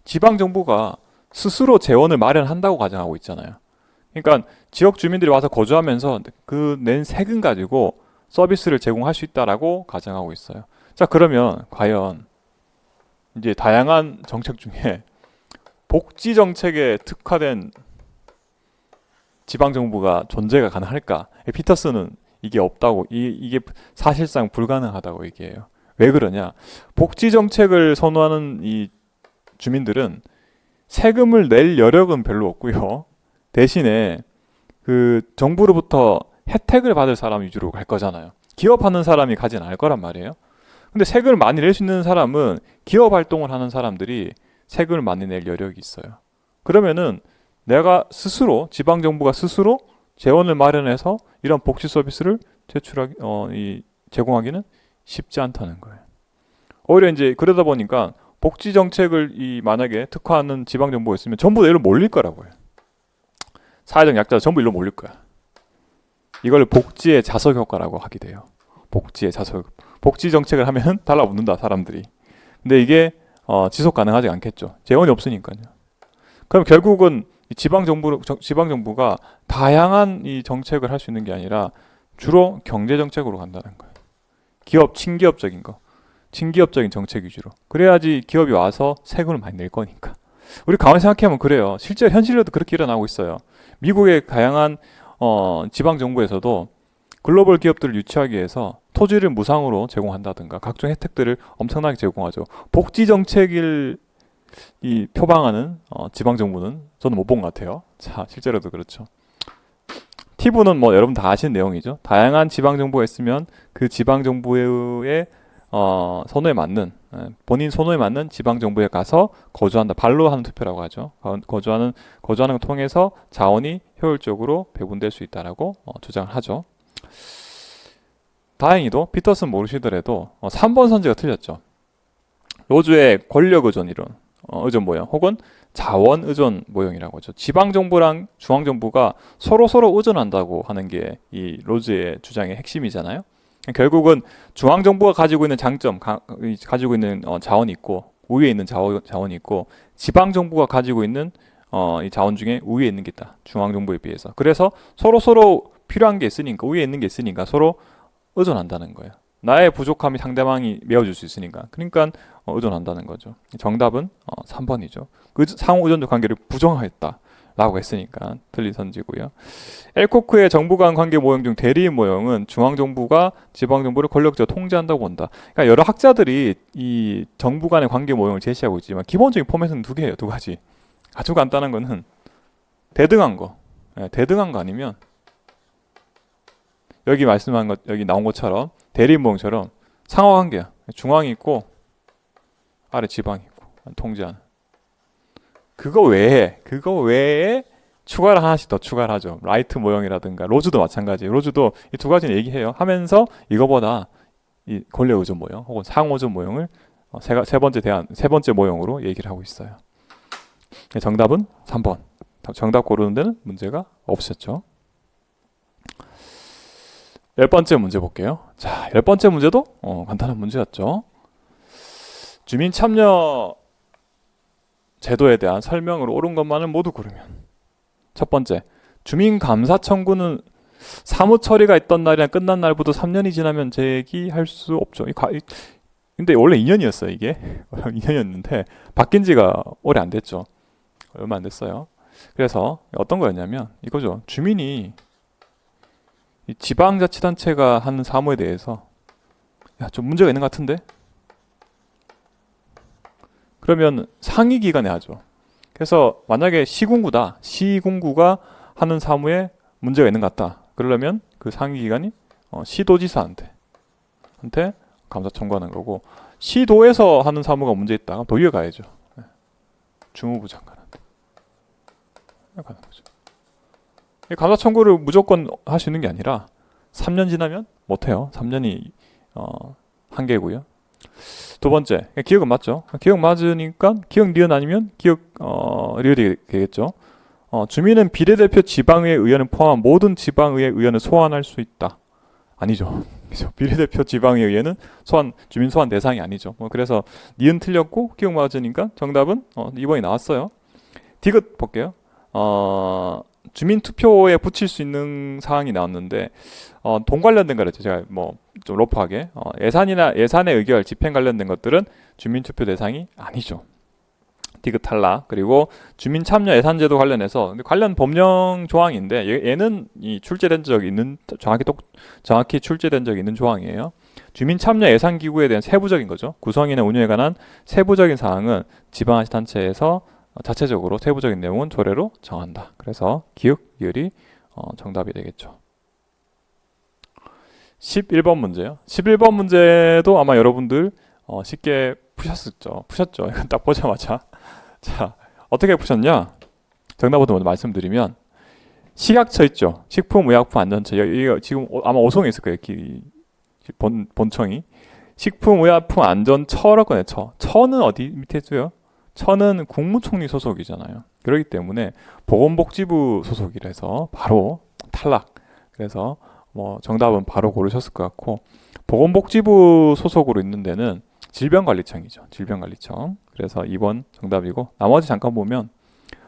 지방정부가 스스로 재원을 마련한다고 가정하고 있잖아요. 그러니까 지역 주민들이 와서 거주하면서 그 낸 세금 가지고 서비스를 제공할 수 있다라고 가정하고 있어요. 자, 그러면 과연 이제 다양한 정책 중에 복지 정책에 특화된 지방 정부가 존재가 가능할까? 피터슨은 이게 없다고, 이게 사실상 불가능하다고 얘기해요. 왜 그러냐? 복지 정책을 선호하는 이 주민들은 세금을 낼 여력은 별로 없고요. 대신에 그 정부로부터 혜택을 받을 사람 위주로 갈 거잖아요. 기업하는 사람이 가진 않을 거란 말이에요. 근데 세금을 많이 낼 수 있는 사람은 기업 활동을 하는 사람들이 세금을 많이 낼 여력이 있어요. 그러면은 내가 스스로 지방정부가 스스로 재원을 마련해서 이런 복지 서비스를 제공하기는 쉽지 않다는 거예요. 오히려 이제 그러다 보니까 복지 정책을 만약에 특화하는 지방정부가 있으면 전부 다 일로 몰릴 거라고요. 사회적 약자 전부 일로 몰릴 거야. 이걸 복지의 자석 효과라고 하게 돼요. 복지의 자석. 복지 정책을 하면 달라붙는다 사람들이. 근데 이게 지속 가능하지 않겠죠. 재원이 없으니까요. 그럼 결국은 지방정부가 다양한 이 정책을 할 수 있는 게 아니라 주로 경제 정책으로 간다는 거예요. 친기업적인 거, 친기업적인 정책 위주로. 그래야지 기업이 와서 세금을 많이 낼 거니까. 우리 가만히 생각해보면 그래요. 실제 현실로도 그렇게 일어나고 있어요. 미국의 다양한 지방 정부에서도 글로벌 기업들을 유치하기 위해서 토지를 무상으로 제공한다든가 각종 혜택들을 엄청나게 제공하죠. 복지 정책을 표방하는 지방 정부는 저는 못 본 것 같아요. 자, 실제로도 그렇죠. 팁은 뭐 여러분 다 아시는 내용이죠. 다양한 지방 정부가 있으면 그 지방 정부의 선호에 맞는 본인 선호에 맞는 지방 정부에 가서 거주한다. 발로 하는 투표라고 하죠. 거주하는 걸 통해서 자원이 효율적으로 배분될 수 있다라고 주장을 하죠. 다행히도 피터슨 모르시더라도 3번 선지가 틀렸죠. 로즈의 권력 의존 이론, 의존 모형 혹은 자원 의존 모형이라고 하죠. 지방 정부랑 중앙 정부가 서로 의존한다고 하는 게 이 로즈의 주장의 핵심이잖아요. 결국은 중앙 정부가 가지고 있는 장점, 가지고 있는 자원이 있고 우위에 있는 자원이 있고 지방 정부가 가지고 있는 이 자원 중에 우위에 있는 게 있다. 중앙 정부에 비해서. 그래서 서로 필요한 게 있으니까 우위에 있는 게 있으니까 서로 의존한다는 거예요. 나의 부족함이 상대방이 메워줄 수 있으니까. 그러니까 의존한다는 거죠. 정답은 3번이죠. 상호 의존적 관계를 부정하였다 라고 했으니까 틀린 선지고요. 엘코크의 정부 간 관계 모형 중 대리인 모형은 중앙정부가 지방정부를 권력적으로 통제한다고 본다. 그러니까 여러 학자들이 이 정부 간의 관계 모형을 제시하고 있지만 기본적인 포맷은 두 개예요. 두 가지. 아주 간단한 거는 대등한 거. 대등한 거 아니면 여기 말씀한 것, 여기 나온 것처럼 대리인 모형처럼 상호관계야. 중앙이 있고 아래 지방이 있고 통제하는. 그거 외에 추가를 하나씩 더 추가를 하죠. 라이트 모형이라든가 로즈도 마찬가지. 로즈도 이 두 가지는 얘기해요. 하면서 이거보다 이 권력 의존 모형 혹은 상호 의존 모형을 세 번째 모형으로 얘기를 하고 있어요. 정답은 3번. 정답 고르는 데는 문제가 없었죠. 10번째 문제 볼게요. 자, 10번째 문제도 간단한 문제였죠. 주민 참여 제도에 대한 설명으로 옳은 것만을 모두 고르면. 첫 번째, 주민 감사 청구는 사무 처리가 있던 날이나 끝난 날부터 3년이 지나면 제기할 수 없죠. 근데 원래 2년이었어요, 이게. 2년이었는데 바뀐 지가 오래 안 됐죠. 얼마 안 됐어요. 그래서 어떤 거였냐면 이거죠. 주민이 이 지방자치단체가 하는 사무에 대해서 좀 문제가 있는 것 같은데? 그러면 상위기관에 하죠. 그래서 만약에 시군구가 하는 사무에 문제가 있는 것 같다. 그러려면 그 상위기관이 시도지사한테 감사 청구하는 거고, 시도에서 하는 사무가 문제 있다. 그럼 도의회 가야죠. 주무부 장관한테 가는 거죠. 이 감사 청구를 무조건 할 수 있는 게 아니라 3년 지나면 못해요. 3년이 한계고요. 두 번째, 기억은 맞죠? 기억 맞으니까 기억 리은 아니면 기억 리을이 되겠죠. 주민은 비례대표 지방의회 의원을 포함한 모든 지방의회 의원을 소환할 수 있다. 아니죠. 그죠? 비례대표 지방의회 의원은 주민 소환 대상이 아니죠. 그래서 니은 틀렸고 기억 맞으니까 정답은 2번이 나왔어요. 디귿 볼게요. 주민 투표에 붙일 수 있는 사항이 나왔는데 돈 관련된 거랬죠. 제가 좀 로프하게 예산의 의결, 집행 관련된 것들은 주민 투표 대상이 아니죠. 디귿 탈락. 그리고 주민 참여 예산제도 관련해서 관련 법령 조항인데 얘는 출제된 적 있는 정확히 출제된 적 있는 조항이에요. 주민 참여 예산 기구에 대한 세부적인 거죠. 구성이나 운영에 관한 세부적인 사항은 지방자치단체에서 자체적으로 세부적인 내용은 조례로 정한다. 그래서 기역, 리을이 정답이 되겠죠. 11번 문제요. 11번 문제도 아마 여러분들 쉽게 푸셨죠. 이건 딱 보자마자. 자, 어떻게 푸셨냐? 정답부터 먼저 말씀드리면 식약처 있죠. 식품의약품안전처. 이거 지금 아마 오송에 있을 거예요. 본청이. 식품의약품안전처라고 해요. 처는 어디 밑에 있어요? 처는 국무총리 소속이잖아요. 그렇기 때문에 보건복지부 소속이라서 바로 탈락. 그래서 정답은 바로 고르셨을 것 같고, 보건복지부 소속으로 있는 데는 질병관리청이죠. 질병관리청. 그래서 2번 정답이고, 나머지 잠깐 보면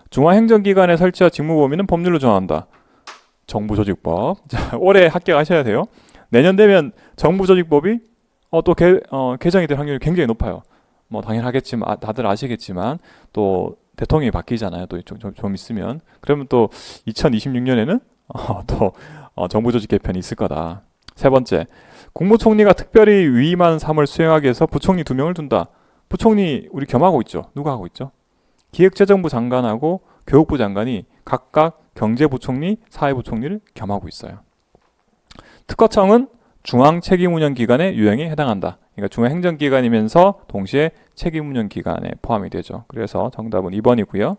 중앙행정기관의 설치와 직무 범위는 법률로 정한다. 정부조직법. 자, 올해 합격하셔야 돼요. 내년 되면 정부조직법이 또 개정이 될 확률이 굉장히 높아요. 당연하겠지만 다들 아시겠지만 또 대통령이 바뀌잖아요. 또 좀 있으면. 그러면 또 2026년에는 또 정부조직 개편이 있을 거다. 세 번째, 국무총리가 특별히 위임한 사무를 수행하기 위해서 부총리 2명을 둔다. 부총리 우리 겸하고 있죠. 누가 하고 있죠? 기획재정부 장관하고 교육부 장관이 각각 경제부총리, 사회부총리를 겸하고 있어요. 특허청은 중앙책임운영기관의 유형에 해당한다. 그러니까 중앙행정기관이면서 동시에 책임운영기관에 포함이 되죠. 그래서 정답은 2번이고요.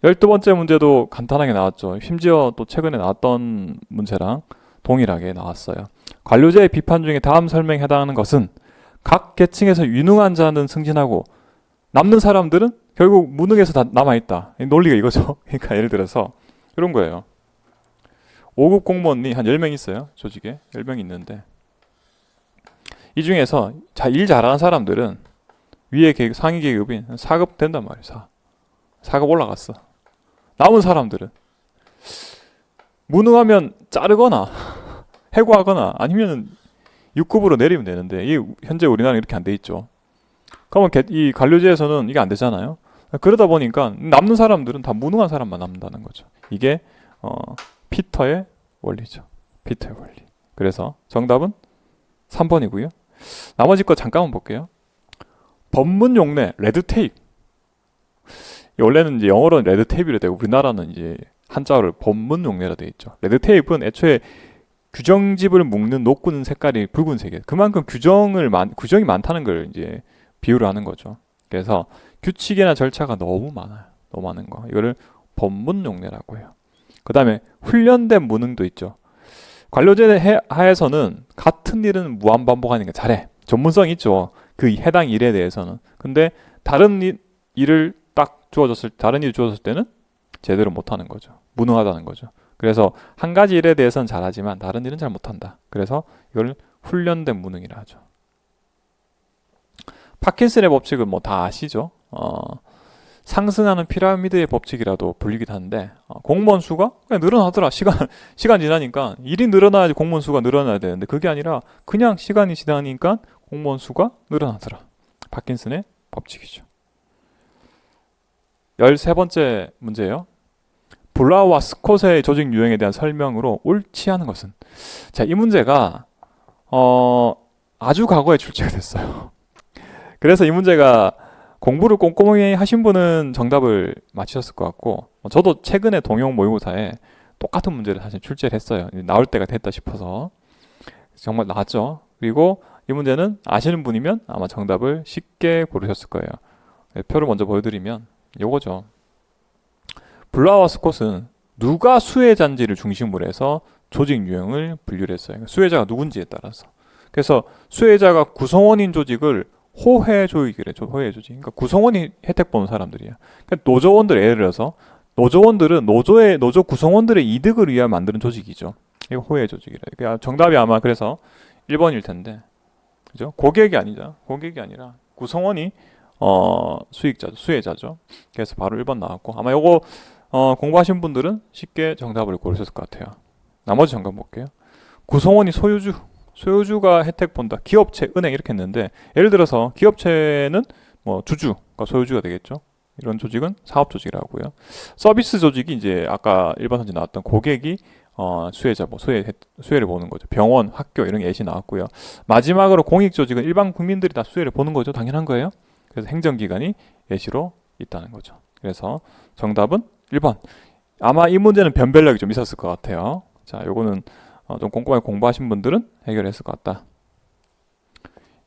12번째 문제도 간단하게 나왔죠. 심지어 또 최근에 나왔던 문제랑 동일하게 나왔어요. 관료제의 비판 중에 다음 설명에 해당하는 것은 각 계층에서 유능한 자는 승진하고 남는 사람들은 결국 무능해서 다 남아있다. 논리가 이거죠. 그러니까 예를 들어서 이런 거예요. 5급 공무원이 한 10명 있어요. 조직에 10명 있는데 이 중에서 일 잘하는 사람들은 위에 계급, 상위 계급인 4급 된단 말이에요. 4급 올라갔어. 남은 사람들은 무능하면 자르거나 해고하거나 아니면 6급으로 내리면 되는데 이게 현재 우리나라는 이렇게 안 돼 있죠. 그러면 이 관료제에서는 이게 안 되잖아요. 그러다 보니까 남는 사람들은 다 무능한 사람만 남는다는 거죠. 이게 피터의 원리죠. 피터의 원리. 그래서 정답은 3번이고요. 나머지 거 잠깐만 볼게요. 법문 용례, 레드테이프. 원래는 이제 영어로는 레드테이프로 되고 우리나라는 이제 한자어를 법문 용례라 되어 있죠. 레드테이프는 애초에 규정집을 묶는 노끈 색깔이 붉은색이에요. 그만큼 규정이 많다는 걸 이제 비유를 하는 거죠. 그래서 규칙이나 절차가 너무 많아요. 너무 많은 거. 이거를 법문 용례라고 해요. 그 다음에 훈련된 무능도 있죠. 관료제 하에서는 같은 일은 무한 반복하는 게 잘해. 전문성이 있죠. 그 해당 일에 대해서는. 근데 다른 일을 다른 일이 주어졌을 때는 제대로 못하는 거죠. 무능하다는 거죠. 그래서 한 가지 일에 대해서는 잘하지만 다른 일은 잘 못한다. 그래서 이걸 훈련된 무능이라 하죠. 파킨슨의 법칙은 뭐 다 아시죠? 상승하는 피라미드의 법칙이라도 불리기도 하는데 공무원 수가 그냥 늘어나더라. 시간 지나니까 일이 늘어나야지 공무원 수가 늘어나야 되는데 그게 아니라 그냥 시간이 지나니까 공무원 수가 늘어나더라. 파킨슨의 법칙이죠. 13번째 문제예요. 블라우와 스콧의 조직 유형에 대한 설명으로 옳지 않은 것은? 자, 이 문제가 아주 과거에 출제가 됐어요. 그래서 이 문제가 공부를 꼼꼼히 하신 분은 정답을 맞히셨을 것 같고 저도 최근에 동영 모의고사에 똑같은 문제를 사실 출제를 했어요. 나올 때가 됐다 싶어서 정말 나왔죠. 그리고 이 문제는 아시는 분이면 아마 정답을 쉽게 고르셨을 거예요. 표를 먼저 보여드리면 요거죠. 블라와 스콧은 누가 수혜자인지를 중심으로 해서 조직 유형을 분류를 했어요. 수혜자가 누군지에 따라서. 그래서 수혜자가 구성원인 조직을 호혜 조직이래. 호혜 조직. 그러니까 구성원이 혜택 보는 사람들이야. 그러니까 노조원들 예를 들어서 노조원들은 노조 구성원들의 이득을 위해 만드는 조직이죠. 이거 호혜 조직이래. 그러니까 정답이 아마 그래서 1번일 텐데. 그죠? 고객이 아니라 구성원이 수익자죠. 수혜자죠. 그래서 바로 1번 나왔고 아마 요거 공부하신 분들은 쉽게 정답을 고르셨을 것 같아요. 나머지 정답 볼게요. 구성원이 소유주가 혜택 본다. 기업체, 은행 이렇게 했는데 예를 들어서 기업체는 뭐 주주가 소유주가 되겠죠. 이런 조직은 사업 조직이라고요. 서비스 조직이 이제 아까 1번 선지 나왔던 고객이 수혜자, 수혜를 보는 거죠. 병원, 학교 이런 게 예시 나왔고요. 마지막으로 공익 조직은 일반 국민들이 다 수혜를 보는 거죠. 당연한 거예요. 그래서 행정기관이 예시로 있다는 거죠. 그래서 정답은 1번. 아마 이 문제는 변별력이 좀 있었을 것 같아요. 자, 요거는 좀 꼼꼼하게 공부하신 분들은 해결했을 것 같다.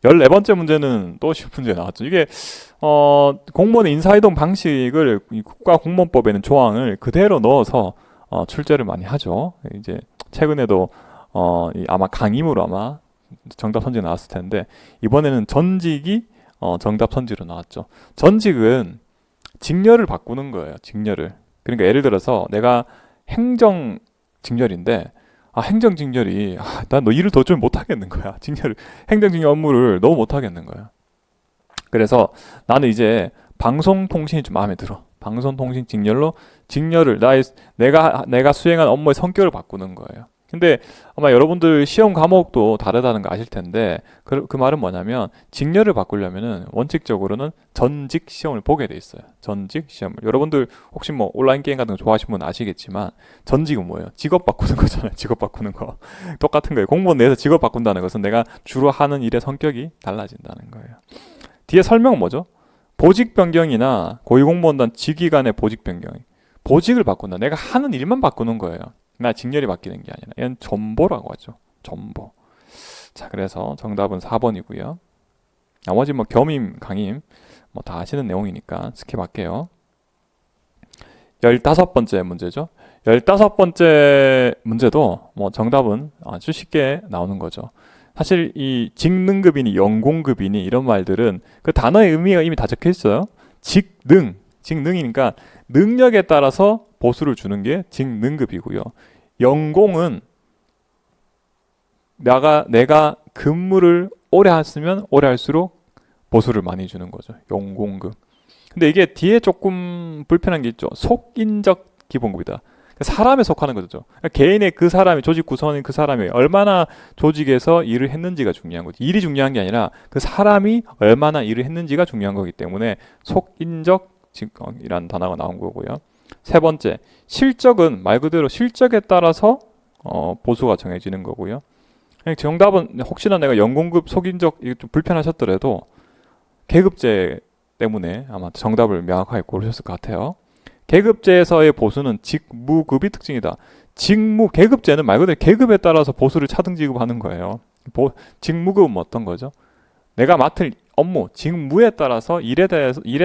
14번째 문제는 또 쉬운 문제 나왔죠. 이게 공무원의 인사이동 방식을 국가공무원법에는 조항을 그대로 넣어서 출제를 많이 하죠. 이제 최근에도 아마 강의무로 아마 정답 선지 나왔을 텐데 이번에는 전직이 정답 선지로 나왔죠. 전직은 직렬을 바꾸는 거예요. 직렬을. 그러니까 예를 들어서 내가 행정 직렬인데 행정 직렬이 난 너 일을 도저히 못 하겠는 거야. 행정 직렬 업무를 너무 못 하겠는 거야. 그래서 나는 이제 방송통신이 좀 마음에 들어. 방송통신 직렬로 직렬을 내가 수행한 업무의 성격을 바꾸는 거예요. 근데 아마 여러분들 시험 과목도 다르다는 거 아실 텐데 그 말은 뭐냐면 직렬을 바꾸려면은 원칙적으로는 전직 시험을 보게 돼 있어요. 전직 시험을. 여러분들 혹시 뭐 온라인 게임 같은 거 좋아하시는 분 아시겠지만 전직은 뭐예요? 직업 바꾸는 거잖아요. 직업 바꾸는 거. 똑같은 거예요. 공무원 내에서 직업 바꾼다는 것은 내가 주로 하는 일의 성격이 달라진다는 거예요. 뒤에 설명은 뭐죠? 보직 변경이나 고위공무원단 직위 간의 보직 변경. 보직을 바꾼다. 내가 하는 일만 바꾸는 거예요. 나 직렬이 바뀌는 게 아니라 얘는 전보라고 하죠. 전보. 자, 그래서 정답은 4번이고요. 나머지 뭐 겸임, 강임 뭐 다 아시는 내용이니까 스킵할게요. 15번째 문제죠. 15번째 문제도 뭐 정답은 아주 쉽게 나오는 거죠. 사실 이 직능급이니 연공급이니 이런 말들은 그 단어의 의미가 이미 다 적혀 있어요. 직능이니까 능력에 따라서 보수를 주는 게 직능급이고요. 연공은 내가 근무를 오래 했으면 오래 할수록 보수를 많이 주는 거죠. 연공급. 근데 이게 뒤에 조금 불편한 게 있죠. 속인적 기본급이다. 사람에 속하는 거죠. 개인의 그 사람이 조직 구성원인 그 사람이 얼마나 조직에서 일을 했는지가 중요한 거지. 일이 중요한 게 아니라 그 사람이 얼마나 일을 했는지가 중요한 거기 때문에 속인적이라는 단어가 나온 거고요. 세 번째, 실적은 말 그대로 실적에 따라서 보수가 정해지는 거고요. 정답은 혹시나 내가 연공급 속인적 이게 좀 불편하셨더라도 계급제 때문에 아마 정답을 명확하게 고르셨을 것 같아요. 계급제에서의 보수는 직무급이 특징이다. 계급제는 말 그대로 계급에 따라서 보수를 차등 지급하는 거예요. 직무급은 어떤 거죠? 내가 맡을 업무, 직무에 따라서 일에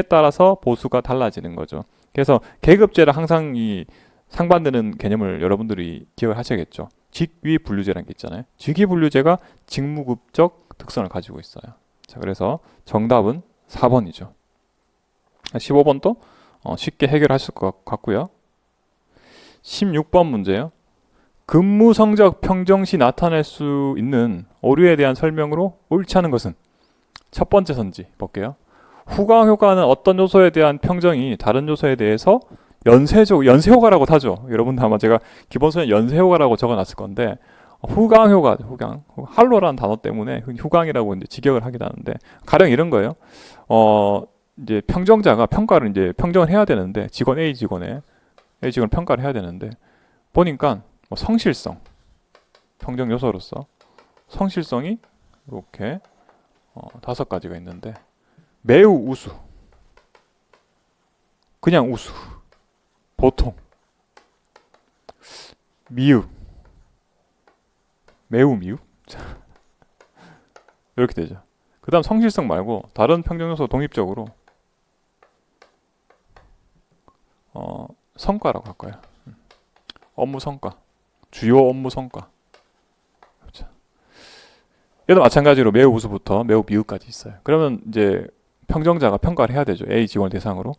따라서 보수가 달라지는 거죠. 그래서 계급제를 항상 이 상반되는 개념을 여러분들이 기억을 하셔야겠죠. 직위 분류제라는 게 있잖아요. 직위 분류제가 직무급적 특성을 가지고 있어요. 자, 그래서 정답은 4번이죠. 15번도 쉽게 해결하실 것 같고요. 16번 문제요. 근무 성적 평정시 나타낼 수 있는 오류에 대한 설명으로 옳지 않은 것은? 첫 번째 선지 볼게요. 후광 효과는 어떤 요소에 대한 평정이 다른 요소에 대해서 연쇄효과라고 타죠. 여러분 아마 제가 기본서에 연쇄효과라고 적어놨을 건데 후광 효과, 할로라는 단어 때문에 후광이라고 이제 직역을 하기도 하는데 가령 이런 거예요. 이제 평정자가 평가를 이제 평정을 해야 되는데 A 직원을 평가를 해야 되는데 보니까 뭐 성실성 평정 요소로서 성실성이 이렇게 5가지가 있는데 매우 우수, 그냥 우수, 보통, 미흡, 매우 미흡 이렇게 되죠. 그 다음 성실성 말고 다른 평정 요소 독립적으로 성과라고 할까요? 업무 성과, 주요 업무 성과. 그렇죠. 얘도 마찬가지로 매우 우수부터 매우 미흡까지 있어요. 그러면 이제 평정자가 평가를 해야 되죠. A 직원을 대상으로.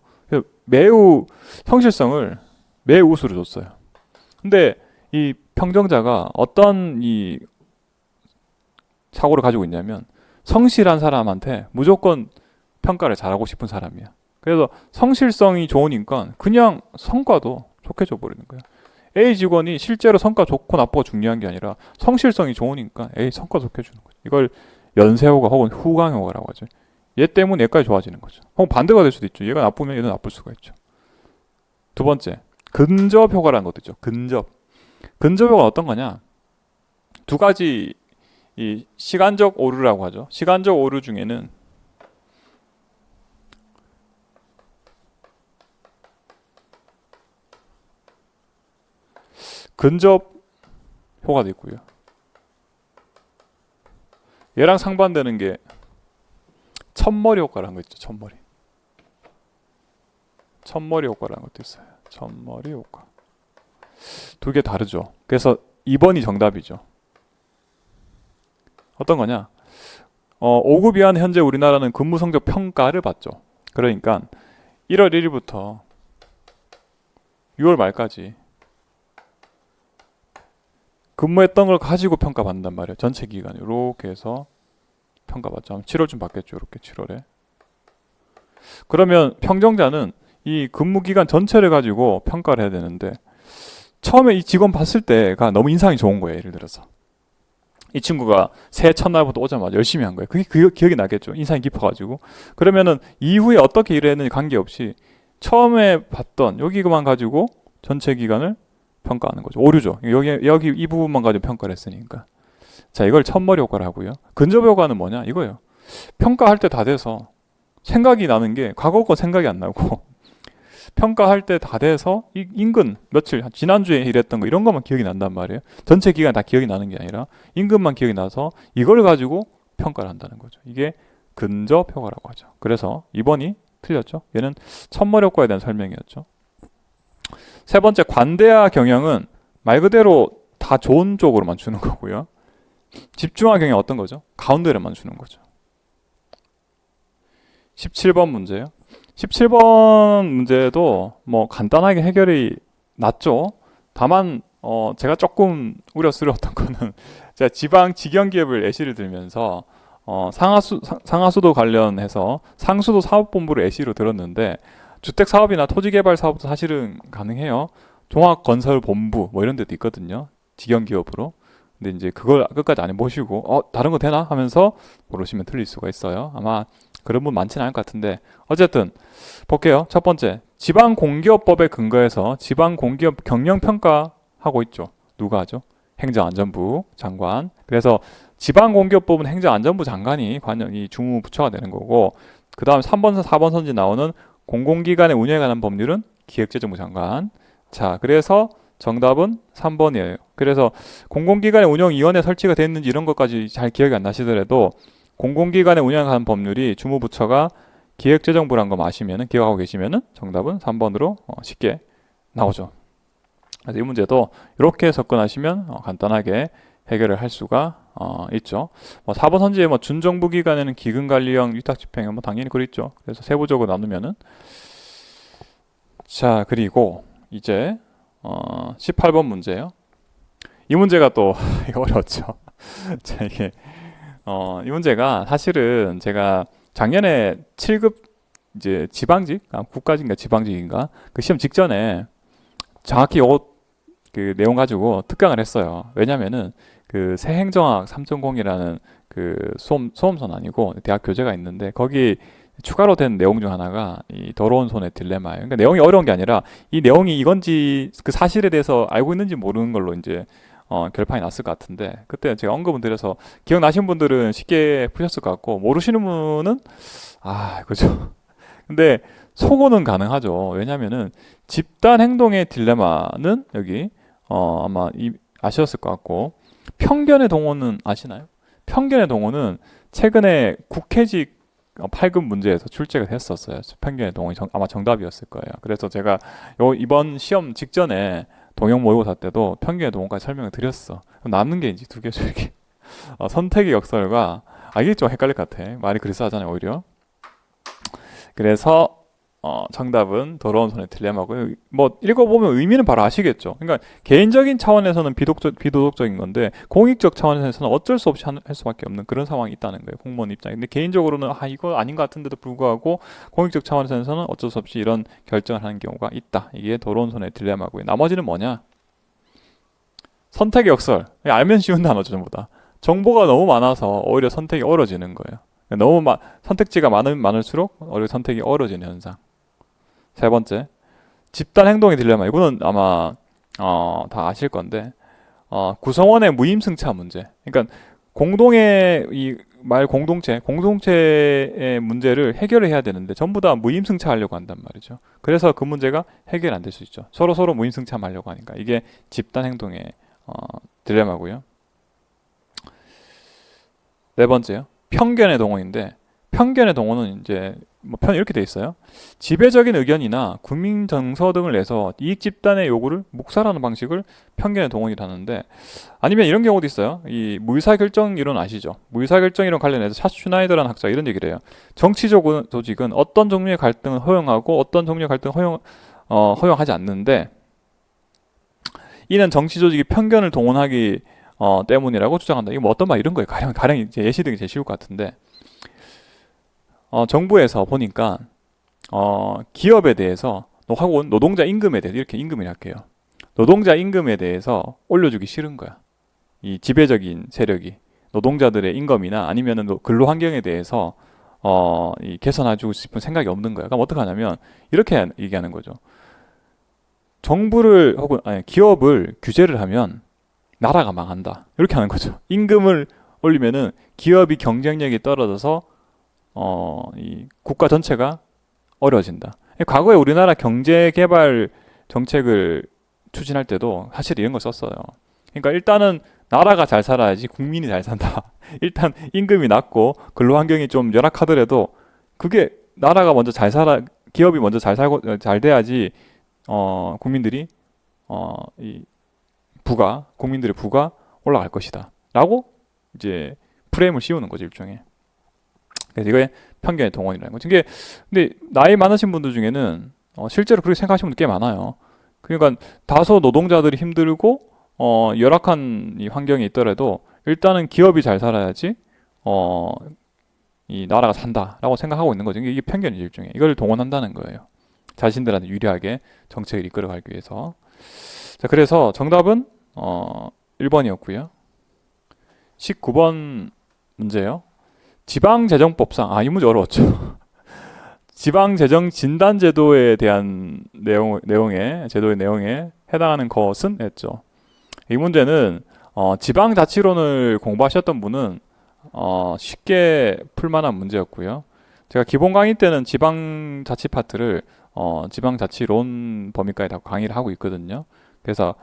매우 성실성을 매우 우수로 줬어요. 근데 이 평정자가 어떤 이 사고를 가지고 있냐면 성실한 사람한테 무조건 평가를 잘하고 싶은 사람이야. 그래서 성실성이 좋으니까 그냥 성과도 좋게 줘버리는 거야. A 직원이 실제로 성과 좋고 나쁘고 중요한 게 아니라 성실성이 좋으니까 A 성과 좋게 주는 거죠. 이걸 연쇄효과 혹은 후광효과라고 하죠. 얘 때문에 얘까지 좋아지는 거죠. 혹은 반대가 될 수도 있죠. 얘가 나쁘면 얘도 나쁠 수가 있죠. 두 번째, 근접효과라는 것도 있죠. 근접효과는 어떤 거냐? 두 가지 이 시간적 오류라고 하죠. 시간적 오류 중에는 근접 효과도 있고요. 얘랑 상반되는 게 첫머리 효과라는 거 있죠. 첫머리 효과라는 것도 있어요. 첫머리 효과. 두 개 다르죠. 그래서 2번이 정답이죠. 어떤 거냐? 5급 이하는 현재 우리나라는 근무 성적 평가를 받죠. 그러니까 1월 1일부터 6월 말까지 근무했던 걸 가지고 평가받는단 말이에요. 전체 기간 이렇게 해서 평가받죠. 7월쯤 받겠죠. 이렇게 7월에. 그러면 평정자는 이 근무 기간 전체를 가지고 평가를 해야 되는데 처음에 이 직원 봤을 때가 너무 인상이 좋은 거예요. 예를 들어서 이 친구가 새해 첫날부터 오자마자 열심히 한 거예요. 그게 기억이 나겠죠. 인상이 깊어가지고. 그러면은 이후에 어떻게 일했는지 관계없이 처음에 봤던 여기만 가지고 전체 기간을 평가하는 거죠. 오류죠. 여기 이 부분만 가지고 평가를 했으니까. 자, 이걸 첫머리 효과를 하고요. 근접 효과는 뭐냐? 이거예요. 평가할 때 다 돼서 생각이 나는 게 과거 거 생각이 안 나고 평가할 때 다 돼서 인근 며칠 지난주에 일했던 거 이런 것만 기억이 난단 말이에요. 전체 기간 다 기억이 나는 게 아니라 인근만 기억이 나서 이걸 가지고 평가를 한다는 거죠. 이게 근접 효과라고 하죠. 그래서 2번이 틀렸죠. 얘는 첫머리 효과에 대한 설명이었죠. 세 번째, 관대화 경영은 말 그대로 다 좋은 쪽으로만 주는 거고요. 집중화 경영 어떤 거죠? 가운데로만 주는 거죠. 17번 문제요. 17번 문제도 뭐 간단하게 해결이 났죠. 다만 제가 조금 우려스러웠던 거는 제가 지방 직영기업을 예시를 들면서 상하수도 관련해서 상수도 사업본부를 예시로 들었는데 주택사업이나 토지개발 사업도 사실은 가능해요. 종합건설본부 뭐 이런 데도 있거든요. 직영기업으로. 근데 이제 그걸 끝까지 안 해보시고 다른 거 되나 하면서 모르시면 틀릴 수가 있어요. 아마 그런 분 많지는 않을 것 같은데 어쨌든 볼게요. 첫 번째, 지방공기업법에 근거해서 지방공기업 경영평가하고 있죠. 누가 하죠? 행정안전부 장관. 그래서 지방공기업법은 행정안전부 장관이 관련이 주무부처가 되는 거고, 그 다음 3번, 4번 선지 나오는 공공기관의 운영에 관한 법률은 기획재정부 장관. 자, 그래서 정답은 3번이에요. 그래서 공공기관의 운영위원회 설치가 됐는지 이런 것까지 잘 기억이 안 나시더라도 공공기관의 운영에 관한 법률이 주무부처가 기획재정부란 거 아시면은 기억하고 계시면은 정답은 3번으로 쉽게 나오죠. 그래서 이 문제도 이렇게 접근하시면 간단하게 해결을 할 수가 있죠. 4번 선지에 준정부 기관에는 기금관리형 위탁집행은 당연히 그랬죠. 그래서 세부적으로 나누면은 자, 그리고 이제 18번 문제예요. 이 문제가 또 어렵죠. 자, 이게 이 문제가 사실은 제가 작년에 7급 이제 지방직, 국가직인가 지방직인가 그 시험 직전에 정확히 그 내용 가지고 특강을 했어요. 왜냐면은 그 새행정학 3.0이라는 그 수험선 아니고 대학 교재가 있는데 거기 추가로 된 내용 중 하나가 이 더러운 손의 딜레마예요. 그러니까 내용이 어려운 게 아니라 이 내용이 이건지 그 사실에 대해서 알고 있는지 모르는 걸로 이제 결판이 났을 것 같은데 그때 제가 언급을 드려서 기억나신 분들은 쉽게 푸셨을 것 같고 모르시는 분은 그죠. 근데 속어는 가능하죠. 왜냐면은 집단 행동의 딜레마는 여기 아마 아셨을 것 같고 편견의 동원은 아시나요? 편견의 동원은 최근에 국회직 8급 문제에서 출제가 됐었어요. 편견의 동원이 아마 정답이었을 거예요. 그래서 제가 이번 시험 직전에 동형 모의고사 때도 편견의 동원까지 설명을 드렸어. 남는 게 이제 두 개죠. 이렇게 선택의 역설과 이게 좀 헷갈릴 것 같아. 말이 그래서 하잖아요. 오히려. 그래서 정답은 더러운 손의 딜레마고요. 뭐 읽어보면 의미는 바로 아시겠죠. 그러니까 개인적인 차원에서는 비도덕적인 건데 공익적 차원에서는 어쩔 수 없이 할 수밖에 없는 그런 상황이 있다는 거예요. 공무원 입장에. 근데 개인적으로는 이거 아닌 것 같은데도 불구하고 공익적 차원에서는 어쩔 수 없이 이런 결정을 하는 경우가 있다. 이게 더러운 손의 딜레마고요. 나머지는 뭐냐? 선택의 역설. 알면 쉬운 단어죠. 전부 다. 정보가 너무 많아서 오히려 선택이 어려지는 거예요. 너무 선택지가 많을수록 오히려 선택이 어려지는 현상. 세 번째, 집단 행동의 딜레마. 이거는 아마 다 아실 건데 구성원의 무임승차 문제. 그러니까 공동체의 문제를 해결을 해야 되는데 전부 다 무임승차 하려고 한단 말이죠. 그래서 그 문제가 해결 안 될 수 있죠. 서로 무임승차 하려고 하니까 이게 집단 행동의 딜레마고요. 네 번째요, 편견의 동원인데 편견의 동원은 이제 이렇게 돼 있어요. 지배적인 의견이나 국민 정서 등을 내서 이익 집단의 요구를 묵살하는 방식을 편견의 동원이라는데, 아니면 이런 경우도 있어요. 이 무의사결정 이론 아시죠? 무의사결정 이론 관련해서 샤슈나이더라는 학자가 이런 얘기를 해요. 정치적 조직은 어떤 종류의 갈등을 허용하고 어떤 종류의 갈등을 허용하지 않는데 이는 정치 조직이 편견을 동원하기 때문이라고 주장한다. 이거 어떤 말 이런 거예요. 가령 이제 예시 등이 제일 쉬울 것 같은데 정부에서 보니까 기업에 대해서 혹은 노동자 임금에 대해서 이렇게 임금을 할게요. 노동자 임금에 대해서 올려주기 싫은 거야. 이 지배적인 세력이 노동자들의 임금이나 아니면은 근로 환경에 대해서 이 개선해주고 싶은 생각이 없는 거야. 그럼 어떻게 하냐면 이렇게 얘기하는 거죠. 정부를 혹은 아니, 기업을 규제를 하면 나라가 망한다. 이렇게 하는 거죠. 임금을 올리면은 기업이 경쟁력이 떨어져서 이 국가 전체가 어려워진다. 과거에 우리나라 경제 개발 정책을 추진할 때도 사실 이런 걸 썼어요. 그러니까 일단은 나라가 잘 살아야지 국민이 잘 산다. 일단 임금이 낮고 근로 환경이 좀 열악하더라도 그게 나라가 먼저 잘 살아, 기업이 먼저 잘 살고 잘 돼야지 국민들이 이 국민들의 부가 올라갈 것이다. 라고 이제 프레임을 씌우는 거죠, 일종의. 그래서 이거의 편견의 동원이라는 거죠. 이게 근데 나이 많으신 분들 중에는 실제로 그렇게 생각하시는 분들 꽤 많아요. 그러니까 다소 노동자들이 힘들고 열악한 이 환경에 있더라도 일단은 기업이 잘 살아야지 이 나라가 산다라고 생각하고 있는 거죠. 이게 편견이죠, 일종의. 이걸 동원한다는 거예요. 자신들한테 유리하게 정책을 이끌어가기 위해서. 자, 그래서 정답은 1번이었고요. 19번 문제요. 지방재정법상 이 문제 어려웠죠. 지방재정진단제도에 대한 제도의 내용에 해당하는 것은 했죠. 이 문제는 지방자치론을 공부하셨던 분은 쉽게 풀만한 문제였고요. 제가 기본 강의 때는 지방자치 파트를 지방자치론 범위까지 다 강의를 하고 있거든요. 그래서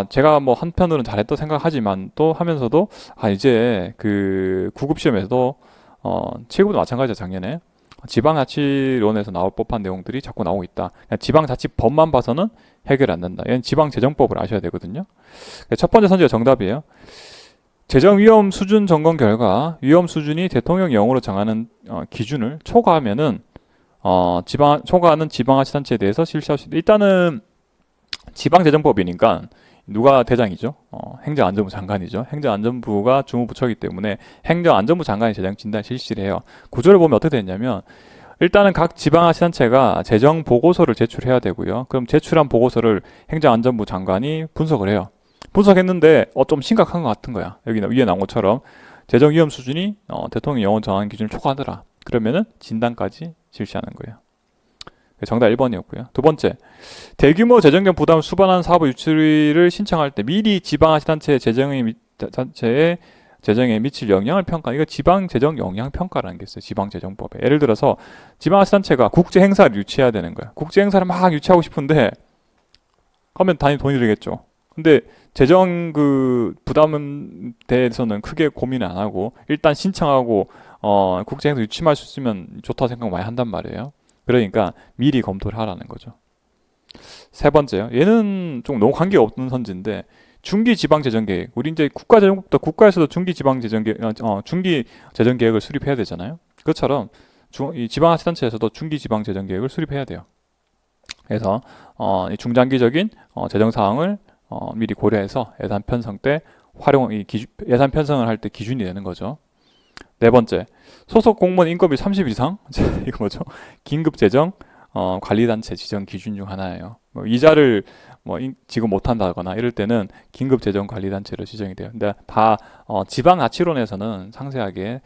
제가 뭐 한편으로는 잘했다 생각하지만 또 하면서도 이제 그 구급 시험에서도 7급도 마찬가지죠. 작년에 지방자치론에서 나올 법한 내용들이 자꾸 나오고 있다. 지방자치법만 봐서는 해결이 안 된다. 얘는 지방재정법을 아셔야 되거든요. 첫 번째 선지가 정답이에요. 재정위험 수준 점검 결과 위험 수준이 대통령령으로 정하는 기준을 초과하면은 초과하는 지방자치단체에 대해서 실시할 수 있다. 일단은 지방재정법이니까 누가 대장이죠? 행정안전부 장관이죠. 행정안전부가 주무부처이기 때문에 행정안전부 장관이 재정 진단 실시를 해요. 구조를 보면 어떻게 되냐면 일단은 각 지방자치단체가 재정 보고서를 제출해야 되고요. 그럼 제출한 보고서를 행정안전부 장관이 분석을 해요. 분석했는데 좀 심각한 것 같은 거야. 여기 위에 나온 것처럼 재정 위험 수준이 대통령 영원 정한 기준을 초과하더라. 그러면은 진단까지 실시하는 거예요. 정답 1번이었고요. 두 번째, 대규모 재정경 부담을 수반하는 사업 유치를 신청할 때 미리 지방자치단체의 재정에 미칠 영향을 평가. 이거 지방재정 영향평가라는 게 있어요. 지방재정법에. 예를 들어서 지방자치단체가 국제행사를 유치해야 되는 거야. 국제행사를 막 유치하고 싶은데 하면 당연히 돈이 들겠죠. 근데 재정 부담에 대해서는 크게 고민을 안 하고 일단 신청하고 국제행사 유치할 수 있으면 좋다고 생각 많이 한단 말이에요. 그러니까 미리 검토를 하라는 거죠. 세 번째요. 얘는 좀 너무 관계없는 선지인데 중기 지방 재정 계획. 우리 이제 국가재정법도 국가에서도 중기 지방 재정 계획, 중기 재정 계획을 수립해야 되잖아요. 그것처럼 이 지방자치단체에서도 중기 지방 재정 계획을 수립해야 돼요. 그래서 이 중장기적인 재정 사항을 미리 고려해서 예산 편성 때 예산 편성을 할 때 기준이 되는 거죠. 네 번째, 소속 공무원 인건비 30 이상? 이거 뭐죠? 긴급재정 관리단체 지정 기준 중 하나예요. 이자를 지급 못한다거나 이럴 때는 긴급재정관리단체로 지정이 돼요. 근데 다 지방자치론에서는 상세하게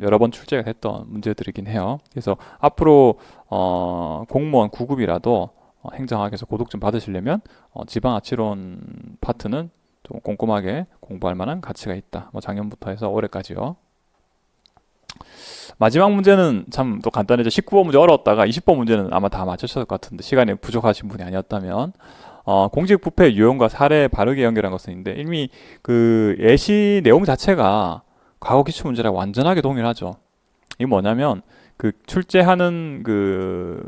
여러 번 출제가 됐던 문제들이긴 해요. 그래서 앞으로 공무원 9급이라도 행정학에서 고득 좀 받으시려면 지방자치론 파트는 좀 꼼꼼하게 공부할 만한 가치가 있다. 작년부터 해서 올해까지요. 마지막 문제는 참 또 간단해져. 19번 문제 어려웠다가 20번 문제는 아마 다 맞추셨을 것 같은데 시간이 부족하신 분이 아니었다면 공직 부패 유형과 사례 바르게 연결한 것은 있는데 이미 그 예시 내용 자체가 과거 기출 문제랑 완전하게 동일하죠. 이게 뭐냐면 그 출제하는 그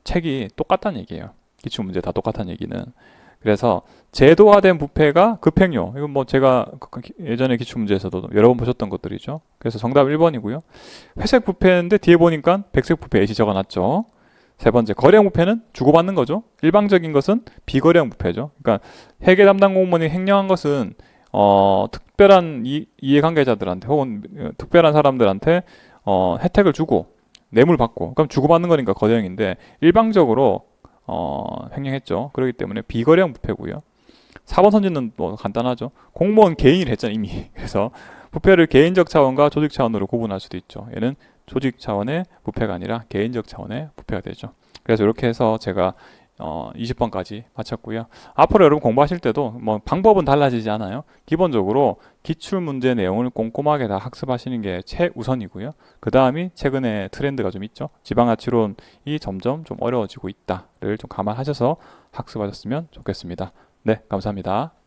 책이 똑같다는 얘기예요. 기출 문제 다 똑같다는 얘기는. 그래서 제도화된 부패가 급행료. 이건 제가 예전에 기출문제에서도 여러 번 보셨던 것들이죠. 그래서 정답 1번이고요. 회색 부패인데 뒤에 보니까 백색 부패 예시 적어놨죠. 세 번째, 거래형 부패는 주고받는 거죠. 일방적인 것은 비거래형 부패죠. 그러니까 회계 담당 공무원이 횡령한 것은 특별한 이해관계자들한테 혹은 특별한 사람들한테 혜택을 주고 뇌물 받고 그럼 주고받는 거니까 거래형인데 일방적으로 횡령했죠. 그렇기 때문에 비거래형 부패고요. 4번 선지는 뭐 간단하죠. 공무원 개인이 했잖아요, 이미. 그래서 부패를 개인적 차원과 조직 차원으로 구분할 수도 있죠. 얘는 조직 차원의 부패가 아니라 개인적 차원의 부패가 되죠. 그래서 이렇게 해서 제가 20번까지 마쳤고요. 앞으로 여러분 공부하실 때도 뭐 방법은 달라지지 않아요. 기본적으로 기출 문제 내용을 꼼꼼하게 다 학습하시는 게 최우선이고요. 그 다음이 최근에 트렌드가 좀 있죠. 지방자치론이 점점 좀 어려워지고 있다를 좀 감안하셔서 학습하셨으면 좋겠습니다. 네, 감사합니다.